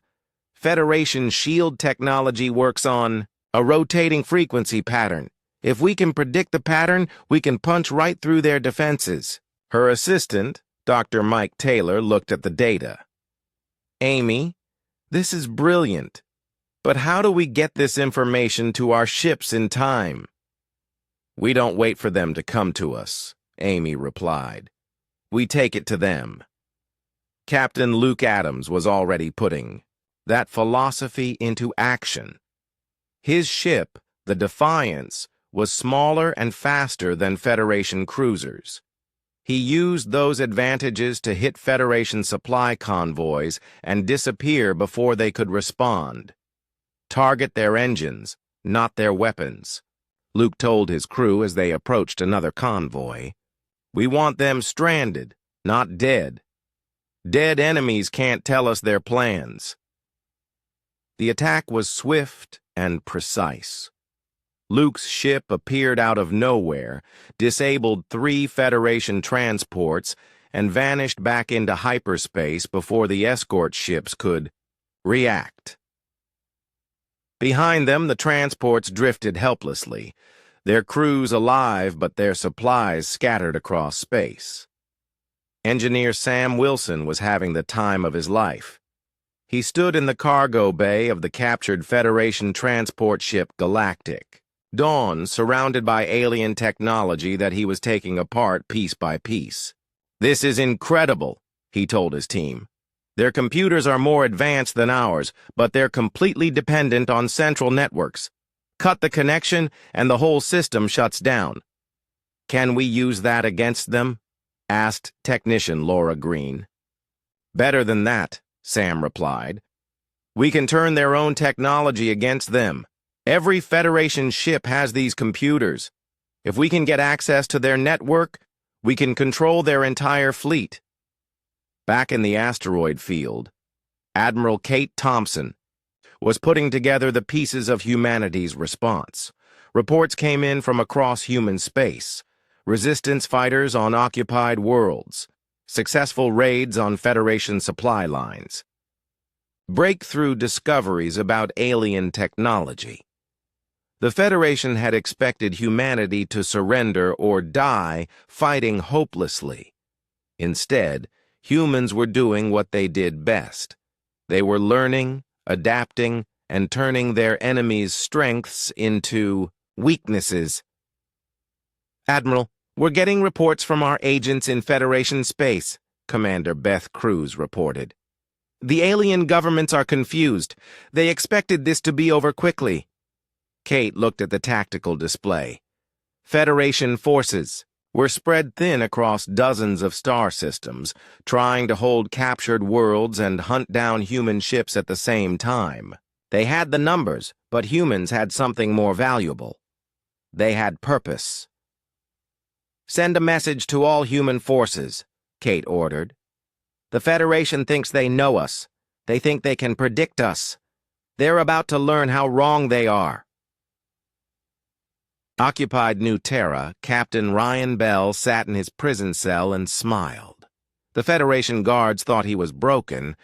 "Federation shield technology works on a rotating frequency pattern. If we can predict the pattern, we can punch right through their defenses." Her assistant, Dr. Mike Taylor, looked at the data. "Amy, this is brilliant. But how do we get this information to our ships in time?" "We don't wait for them to come to us," Amy replied. "We take it to them." Captain Luke Adams was already putting that philosophy into action. His ship, the Defiance, was smaller and faster than Federation cruisers. He used those advantages to hit Federation supply convoys and disappear before they could respond. "Target their engines, not their weapons," Luke told his crew as they approached another convoy. "We want them stranded, not dead. Dead enemies can't tell us their plans." The attack was swift and precise. Luke's ship appeared out of nowhere, disabled 3 Federation transports, and vanished back into hyperspace before the escort ships could react. Behind them, the transports drifted helplessly, their crews alive but their supplies scattered across space. Engineer Sam Wilson was having the time of his life. He stood in the cargo bay of the captured Federation transport ship Galactic, Dawn surrounded by alien technology that he was taking apart piece by piece. "This is incredible," he told his team. "Their computers are more advanced than ours, but they're completely dependent on central networks. Cut the connection and the whole system shuts down." "Can we use that against them?" asked technician Laura Green. "Better than that," Sam replied. "We can turn their own technology against them. Every Federation ship has these computers. If we can get access to their network, we can control their entire fleet." Back in the asteroid field, Admiral Kate Thompson was putting together the pieces of humanity's response. Reports came in from across human space: resistance fighters on occupied worlds, successful raids on Federation supply lines, breakthrough discoveries about alien technology. The Federation had expected humanity to surrender or die fighting hopelessly. Instead, humans were doing what they did best. They were learning, adapting, and turning their enemies' strengths into weaknesses. "Admiral, we're getting reports from our agents in Federation space," Commander Beth Cruz reported. "The alien governments are confused. They expected this to be over quickly." Kate looked at the tactical display. Federation forces were spread thin across dozens of star systems, trying to hold captured worlds and hunt down human ships at the same time. They had the numbers, but humans had something more valuable. They had purpose. "Send a message to all human forces," Kate ordered. "The Federation thinks they know us. They think they can predict us. They're about to learn how wrong they are." Occupied New Terra, Captain Ryan Bell sat in his prison cell and smiled. The Federation guards thought he was broken,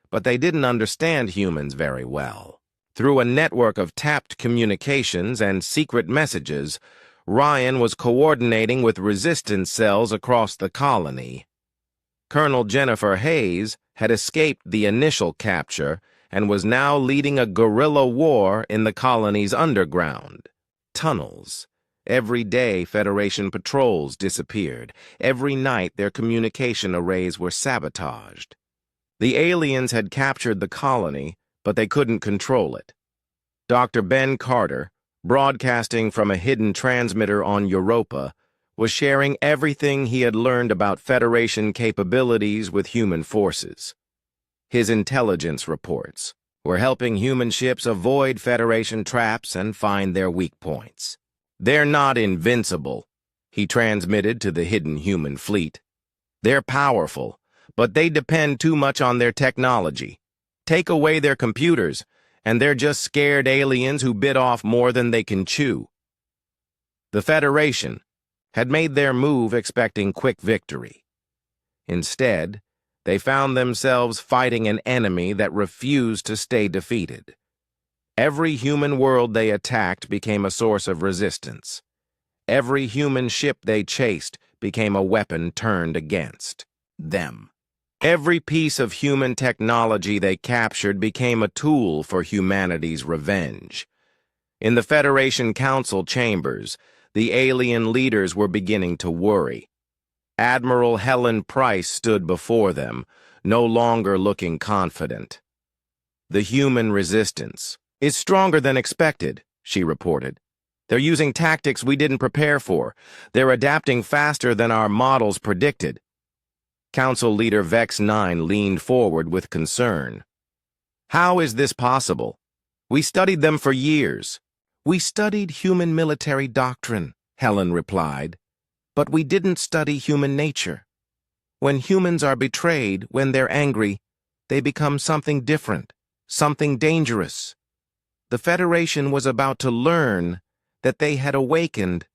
but they didn't understand humans very well. Through a network of tapped communications and secret messages, Ryan was coordinating with resistance cells across the colony. Colonel Jennifer Hayes had escaped the initial capture and was now leading a guerrilla war in the colony's underground tunnels. Every day, Federation patrols disappeared. Every night, their communication arrays were sabotaged. The aliens had captured the colony, but they couldn't control it. Dr. Ben Carter, broadcasting from a hidden transmitter on Europa, was sharing everything he had learned about Federation capabilities with human forces. His intelligence reports were helping human ships avoid Federation traps and find their weak points. "They're not invincible," he transmitted to the hidden human fleet. "They're powerful, but they depend too much on their technology. Take away their computers, and they're just scared aliens who bit off more than they can chew. The Federation had made their move expecting quick victory. Instead, they found themselves fighting an enemy that refused to stay defeated. Every human world they attacked became a source of resistance. Every human ship they chased became a weapon turned against them. Every piece of human technology they captured became a tool for humanity's revenge. In the Federation Council chambers, the alien leaders were beginning to worry. Admiral Helen Price stood before them, no longer looking confident. "The human resistance is stronger than expected," she reported. "They're using tactics we didn't prepare for. They're adapting faster than our models predicted." Council Leader Vex 9 leaned forward with concern. "How is this possible? We studied them for years." "We studied human military doctrine," Helen replied, "but we didn't study human nature. When humans are betrayed, when they're angry, they become something different, something dangerous. The Federation was about to learn that they had awakened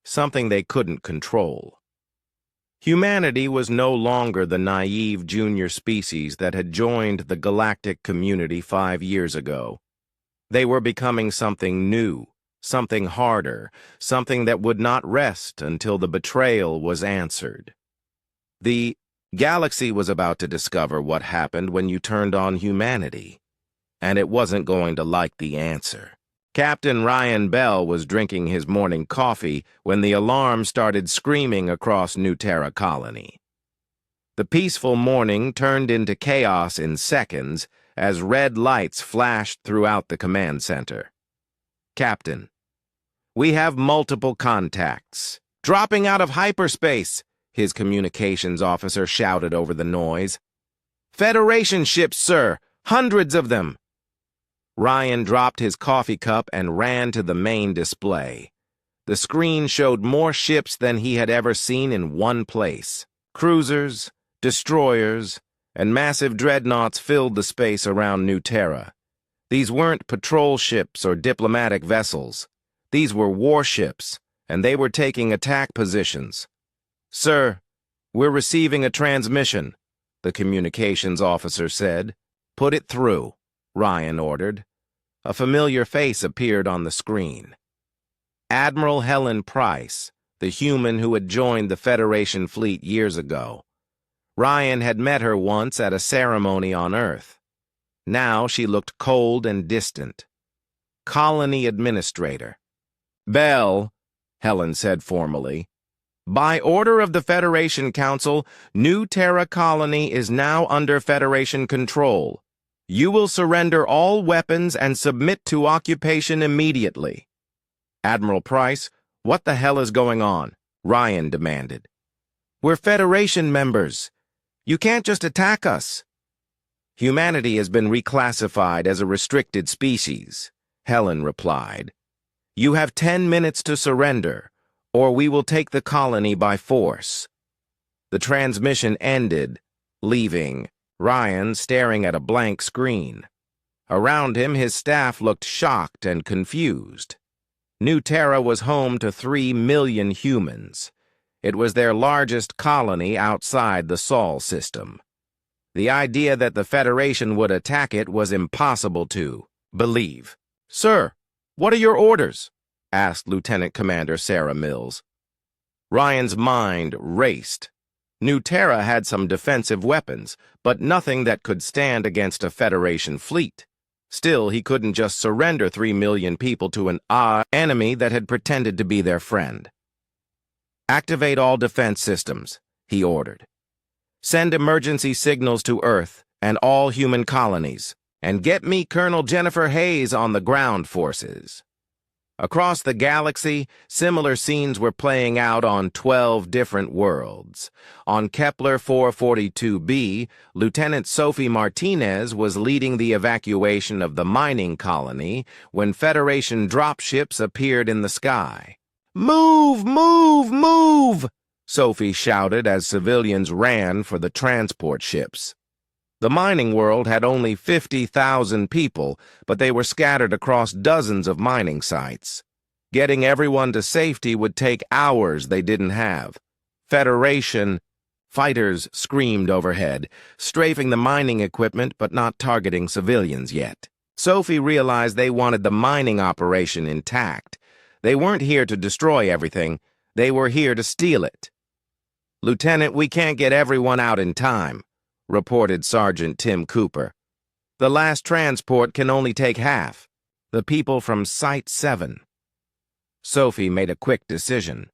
something they couldn't control." Humanity was no longer the naive junior species that had joined the galactic community 5 years ago. They were becoming something new, something harder, something that would not rest until the betrayal was answered. The galaxy was about to discover what happened when you turned on humanity, and it wasn't going to like the answer. Captain Ryan Bell was drinking his morning coffee when the alarm started screaming across New Terra Colony. The peaceful morning turned into chaos in seconds as red lights flashed throughout the command center. "Captain, we have multiple contacts. Dropping out of hyperspace," his communications officer shouted over the noise. "Federation ships, sir. Hundreds of them." Ryan dropped his coffee cup and ran to the main display. The screen showed more ships than he had ever seen in one place. Cruisers, destroyers, and massive dreadnoughts filled the space around New Terra. These weren't patrol ships or diplomatic vessels. These were warships, and they were taking attack positions. "Sir, we're receiving a transmission," the communications officer said. "Put it through," Ryan ordered. A familiar face appeared on the screen. Admiral Helen Price, the human who had joined the Federation fleet years ago. Ryan had met her once at a ceremony on Earth. Now she looked cold and distant. "Colony Administrator." "Bell," Helen said formally, "by order of the Federation Council, New Terra Colony is now under Federation control. You will surrender all weapons and submit to occupation immediately." "Admiral Price, what the hell is going on?" Ryan demanded. "We're Federation members. You can't just attack us." "Humanity has been reclassified as a restricted species," Helen replied. "You have 10 minutes to surrender, or we will take the colony by force." The transmission ended, leaving Ryan staring at a blank screen. Around him, his staff looked shocked and confused. New Terra was home to 3 million humans. It was their largest colony outside the Sol system. The idea that the Federation would attack it was impossible to believe. "Sir, what are your orders?" asked Lieutenant Commander Sarah Mills. Ryan's mind raced. New Terra had some defensive weapons, but nothing that could stand against a Federation fleet. Still, he couldn't just surrender 3 million people to an enemy that had pretended to be their friend. "Activate all defense systems," he ordered. "Send emergency signals to Earth and all human colonies, and get me Colonel Jennifer Hayes on the ground forces." Across the galaxy, similar scenes were playing out on 12 different worlds. On Kepler 442b, Lieutenant Sophie Martinez was leading the evacuation of the mining colony when Federation dropships appeared in the sky. "Move! Move! Move!" Sophie shouted as civilians ran for the transport ships. The mining world had only 50,000 people, but they were scattered across dozens of mining sites. Getting everyone to safety would take hours they didn't have. Federation fighters screamed overhead, strafing the mining equipment but not targeting civilians yet. Sophie realized they wanted the mining operation intact. They weren't here to destroy everything. They were here to steal it. "Lieutenant, we can't get everyone out in time," reported Sergeant Tim Cooper. "The last transport can only take half. The people from Site 7. Sophie made a quick decision.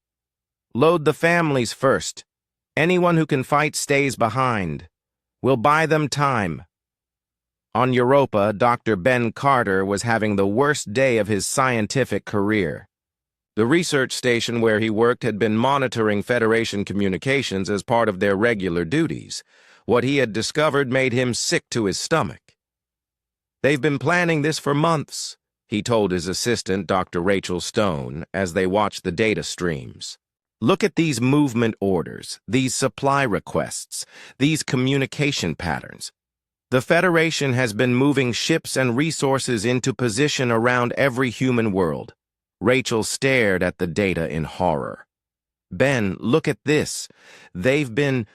"Load the families first. Anyone who can fight stays behind. We'll buy them time." On Europa, Dr. Ben Carter was having the worst day of his scientific career. The research station where he worked had been monitoring Federation communications as part of their regular duties. What he had discovered made him sick to his stomach. "They've been planning this for months," he told his assistant, Dr. Rachel Stone, as they watched the data streams. "Look at these movement orders, these supply requests, these communication patterns. The Federation has been moving ships and resources into position around every human world." Rachel stared at the data in horror. "Ben, look at this. They've been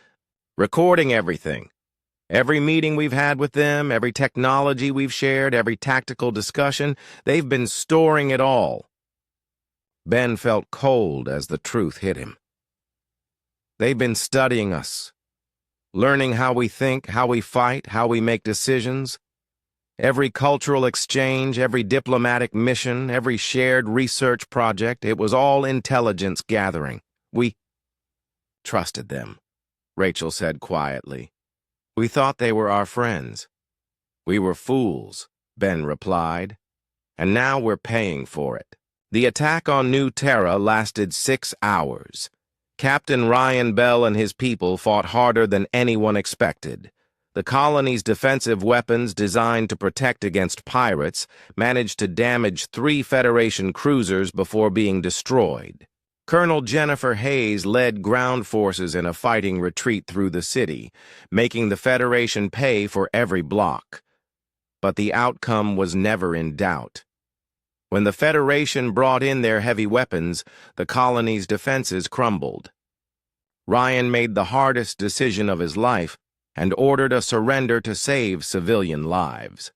recording everything. Every meeting we've had with them, every technology we've shared, every tactical discussion, they've been storing it all." Ben felt cold as the truth hit him. "They've been studying us, learning how we think, how we fight, how we make decisions. Every cultural exchange, every diplomatic mission, every shared research project, it was all intelligence gathering. We trusted them," Rachel said quietly. "We thought they were our friends." "We were fools," Ben replied. "And now we're paying for it." The attack on New Terra lasted 6 hours. Captain Ryan Bell and his people fought harder than anyone expected. The colony's defensive weapons, designed to protect against pirates, managed to damage 3 Federation cruisers before being destroyed. Colonel Jennifer Hayes led ground forces in a fighting retreat through the city, making the Federation pay for every block. But the outcome was never in doubt. When the Federation brought in their heavy weapons, the colony's defenses crumbled. Ryan made the hardest decision of his life and ordered a surrender to save civilian lives.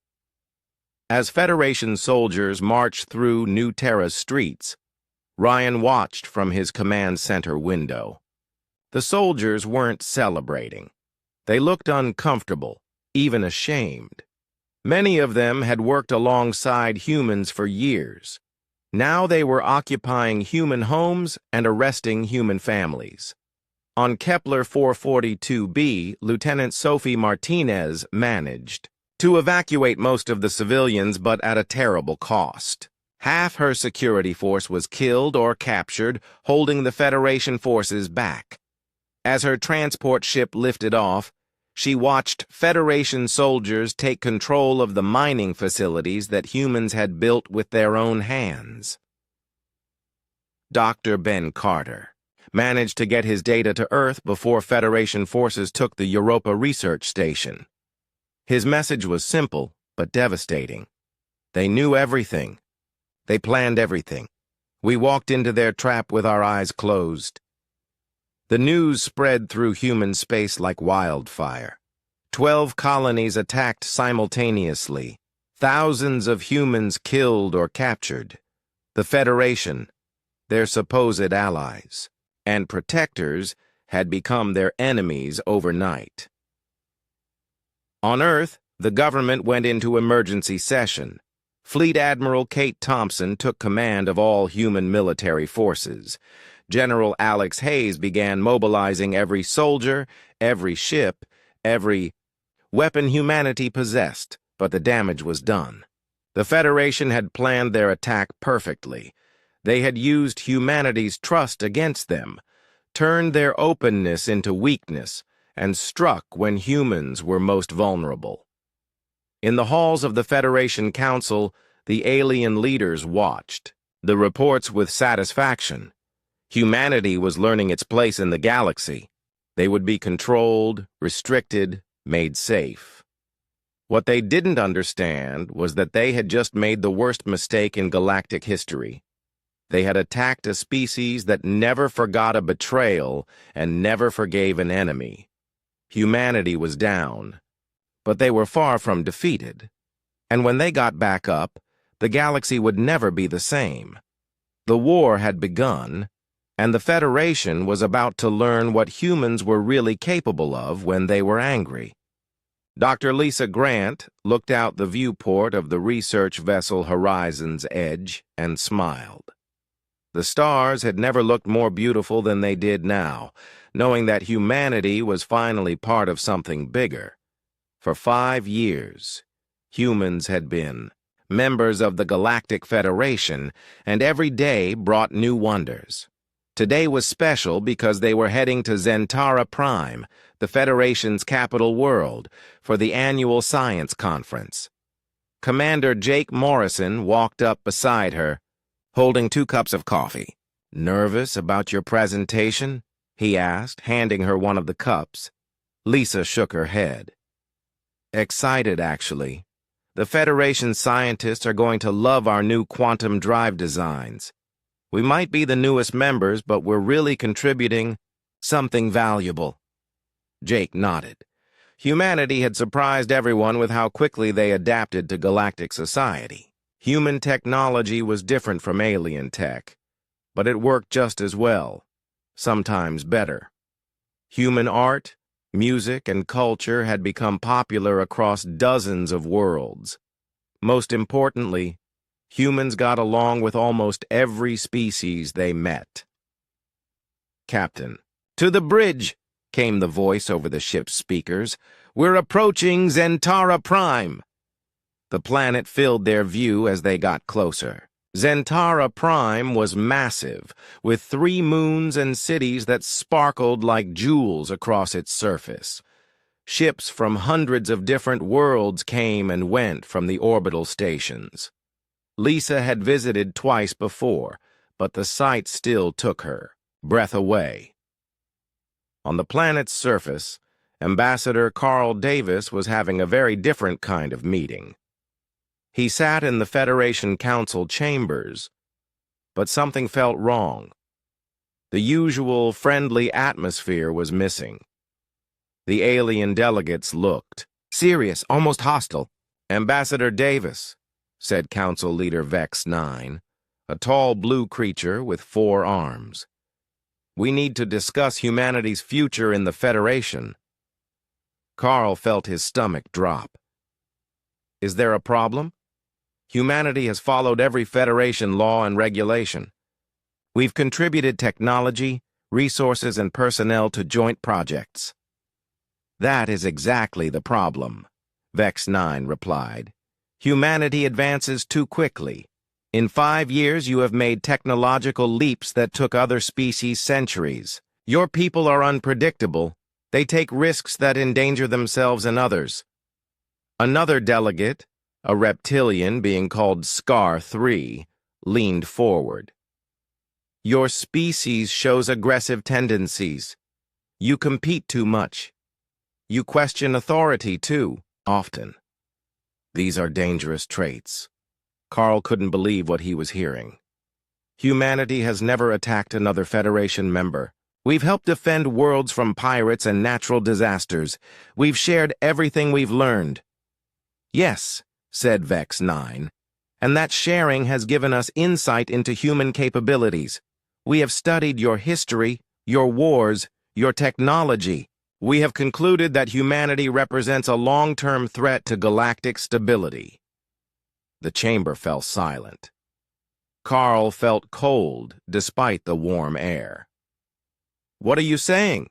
As Federation soldiers marched through New Terra's streets, Ryan watched from his command center window. The soldiers weren't celebrating. They looked uncomfortable, even ashamed. Many of them had worked alongside humans for years. Now they were occupying human homes and arresting human families. On Kepler 442b, Lieutenant Sophie Martinez managed to evacuate most of the civilians, but at a terrible cost. Half her security force was killed or captured, holding the Federation forces back. As her transport ship lifted off, she watched Federation soldiers take control of the mining facilities that humans had built with their own hands. Dr. Ben Carter managed to get his data to Earth before Federation forces took the Europa research station. His message was simple, but devastating. They knew everything. They planned everything. We walked into their trap with our eyes closed. The news spread through human space like wildfire. 12 colonies attacked simultaneously. Thousands of humans killed or captured. The Federation, their supposed allies and protectors, had become their enemies overnight. On Earth, the government went into emergency session. Fleet Admiral Kate Thompson took command of all human military forces. General Alex Hayes began mobilizing every soldier, every ship, every weapon humanity possessed, but the damage was done. The Federation had planned their attack perfectly. They had used humanity's trust against them, turned their openness into weakness, and struck when humans were most vulnerable. In the halls of the Federation Council, the alien leaders watched the reports with satisfaction. Humanity was learning its place in the galaxy. They would be controlled, restricted, made safe. What they didn't understand was that they had just made the worst mistake in galactic history. They had attacked a species that never forgot a betrayal and never forgave an enemy. Humanity was down, but they were far from defeated. And when they got back up, the galaxy would never be the same. The war had begun, and the Federation was about to learn what humans were really capable of when they were angry. Dr. Lisa Grant looked out the viewport of the research vessel Horizon's Edge and smiled. The stars had never looked more beautiful than they did now, knowing that humanity was finally part of something bigger. For 5 years, humans had been members of the Galactic Federation, and every day brought new wonders. Today was special because they were heading to Zentara Prime, the Federation's capital world, for the annual science conference. Commander Jake Morrison walked up beside her, holding 2 cups of coffee. "Nervous about your presentation?" he asked, handing her one of the cups. Lisa shook her head. "Excited, actually. The Federation scientists are going to love our new quantum drive designs. We might be the newest members, but we're really contributing something valuable." Jake nodded. Humanity had surprised everyone with how quickly they adapted to galactic society. Human technology was different from alien tech, but it worked just as well, sometimes better. Human art, music, and culture had become popular across dozens of worlds. Most importantly, humans got along with almost every species they met. "Captain, to the bridge," came the voice over the ship's speakers. "We're approaching Zentara Prime." The planet filled their view as they got closer. Zentara Prime was massive, with 3 moons and cities that sparkled like jewels across its surface. Ships from hundreds of different worlds came and went from the orbital stations. Lisa had visited twice before, but the sight still took her, breath away. On the planet's surface, Ambassador Carl Davis was having a very different kind of meeting. He sat in the Federation Council chambers, but something felt wrong. The usual friendly atmosphere was missing. The alien delegates looked serious, almost hostile. "Ambassador Davis," said Council Leader Vex 9, a tall blue creature with 4 arms. "We need to discuss humanity's future in the Federation." Carl felt his stomach drop. "Is there a problem? Humanity has followed every Federation law and regulation. We've contributed technology, resources, and personnel to joint projects." "That is exactly the problem," Vex 9 replied. "Humanity advances too quickly. In 5 years, you have made technological leaps that took other species centuries. Your people are unpredictable. They take risks that endanger themselves and others." Another delegate, a reptilian being called Scar 3, leaned forward. "Your species shows aggressive tendencies. You compete too much. You question authority, too, often. These are dangerous traits." Carl couldn't believe what he was hearing. "Humanity has never attacked another Federation member. We've helped defend worlds from pirates and natural disasters. We've shared everything we've learned." "Yes," said Vex 9, "and that sharing has given us insight into human capabilities. We have studied your history, your wars, your technology. We have concluded that humanity represents a long-term threat to galactic stability." The chamber fell silent. Carl felt cold despite the warm air. "What are you saying?"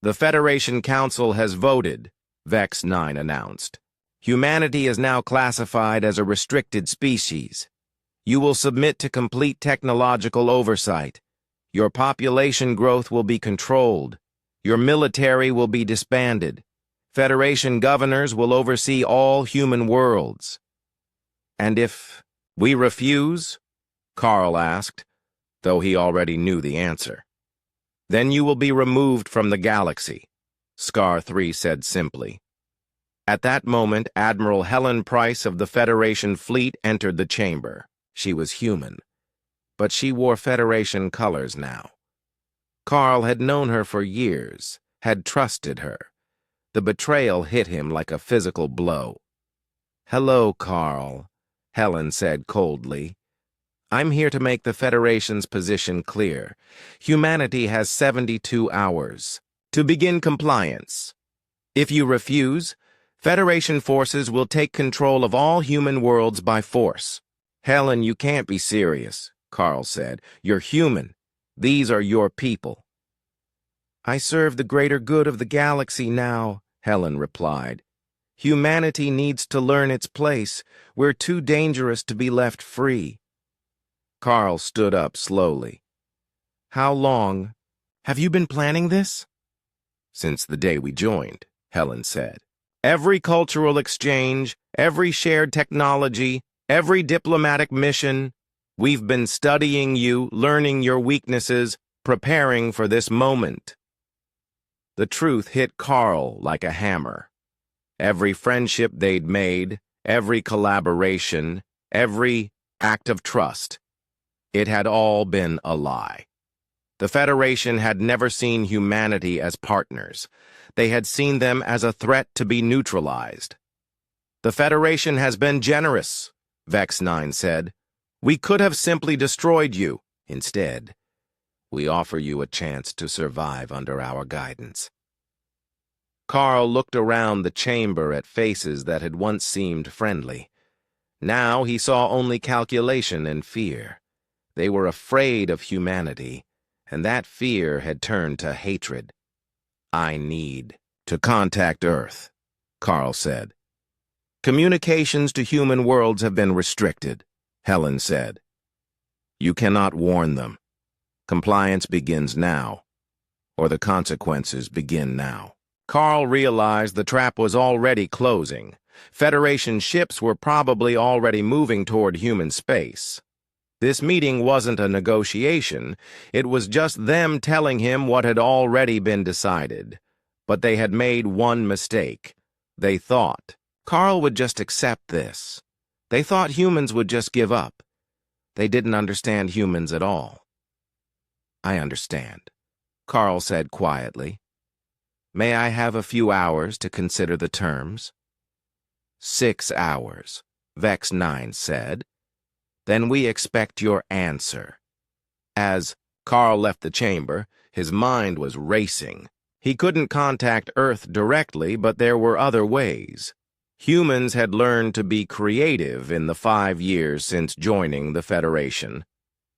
"The Federation Council has voted," Vex 9 announced. "Humanity is now classified as a restricted species. You will submit to complete technological oversight. Your population growth will be controlled. Your military will be disbanded. Federation governors will oversee all human worlds." "And if we refuse?" Carl asked. though he already knew the answer. Then you will be removed from the galaxy, Scar 3 said simply. At that moment, Admiral Helen Price of the Federation fleet entered the chamber. She was human, but she wore Federation colors now. Carl had known her for years, had trusted her. The betrayal hit him like a physical blow. "Hello, Carl," Helen said coldly. "I'm here to make the Federation's position clear. Humanity has 72 hours to begin compliance. If you refuse, Federation forces will take control of all human worlds by force." "Helen, you can't be serious," Carl said. "You're human. These are your people." "I serve the greater good of the galaxy now," Helen replied. "Humanity needs to learn its place. We're too dangerous to be left free." Carl stood up slowly. "How long? Have you been planning this?" "Since the day we joined," Helen said. "Every cultural exchange, every shared technology, every diplomatic mission, we've been studying you, learning your weaknesses, preparing for this moment." The truth hit Carl like a hammer. Every friendship they'd made, every collaboration, every act of trust, it had all been a lie. The Federation had never seen humanity as partners. They had seen them as a threat to be neutralized. "The Federation has been generous," Vex 9 said. "We could have simply destroyed you. Instead, we offer you a chance to survive under our guidance." Carl looked around the chamber at faces that had once seemed friendly. Now he saw only calculation and fear. They were afraid of humanity, and that fear had turned to hatred. "I need to contact Earth," Carl said. "Communications to human worlds have been restricted," Helen said. "You cannot warn them. Compliance begins now, or the consequences begin now." Carl realized the trap was already closing. Federation ships were probably already moving toward human space. This meeting wasn't a negotiation. It was just them telling him what had already been decided. But they had made one mistake. They thought Carl would just accept this. They thought humans would just give up. They didn't understand humans at all. "I understand," Carl said quietly. "May I have a few hours to consider the terms?" 6 hours, Vex 9 said. "Then we expect your answer." As Carl left the chamber, his mind was racing. He couldn't contact Earth directly, but there were other ways. Humans had learned to be creative in the 5 years since joining the Federation.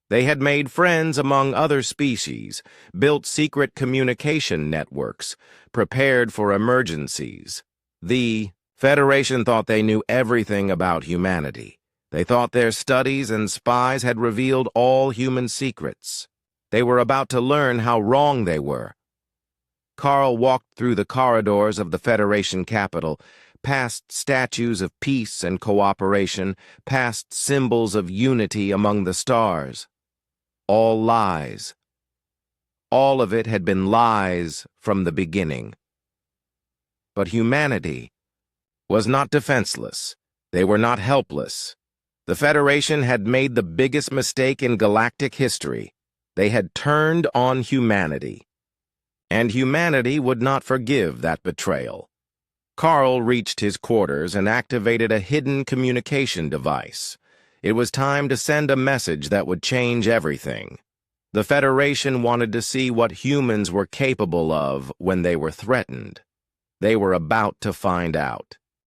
They had made friends among other species, built secret communication networks, prepared for emergencies. The Federation thought they knew everything about humanity. They thought their studies and spies had revealed all human secrets. They were about to learn how wrong they were. Carl walked through the corridors of the Federation capital, past statues of peace and cooperation, past symbols of unity among the stars. All lies. All of it had been lies from the beginning. But humanity was not defenseless. They were not helpless. The Federation had made the biggest mistake in galactic history. They had turned on humanity. And humanity would not forgive that betrayal. Carl reached his quarters and activated a hidden communication device. It was time to send a message that would change everything. The Federation wanted to see what humans were capable of when they were threatened. They were about to find out.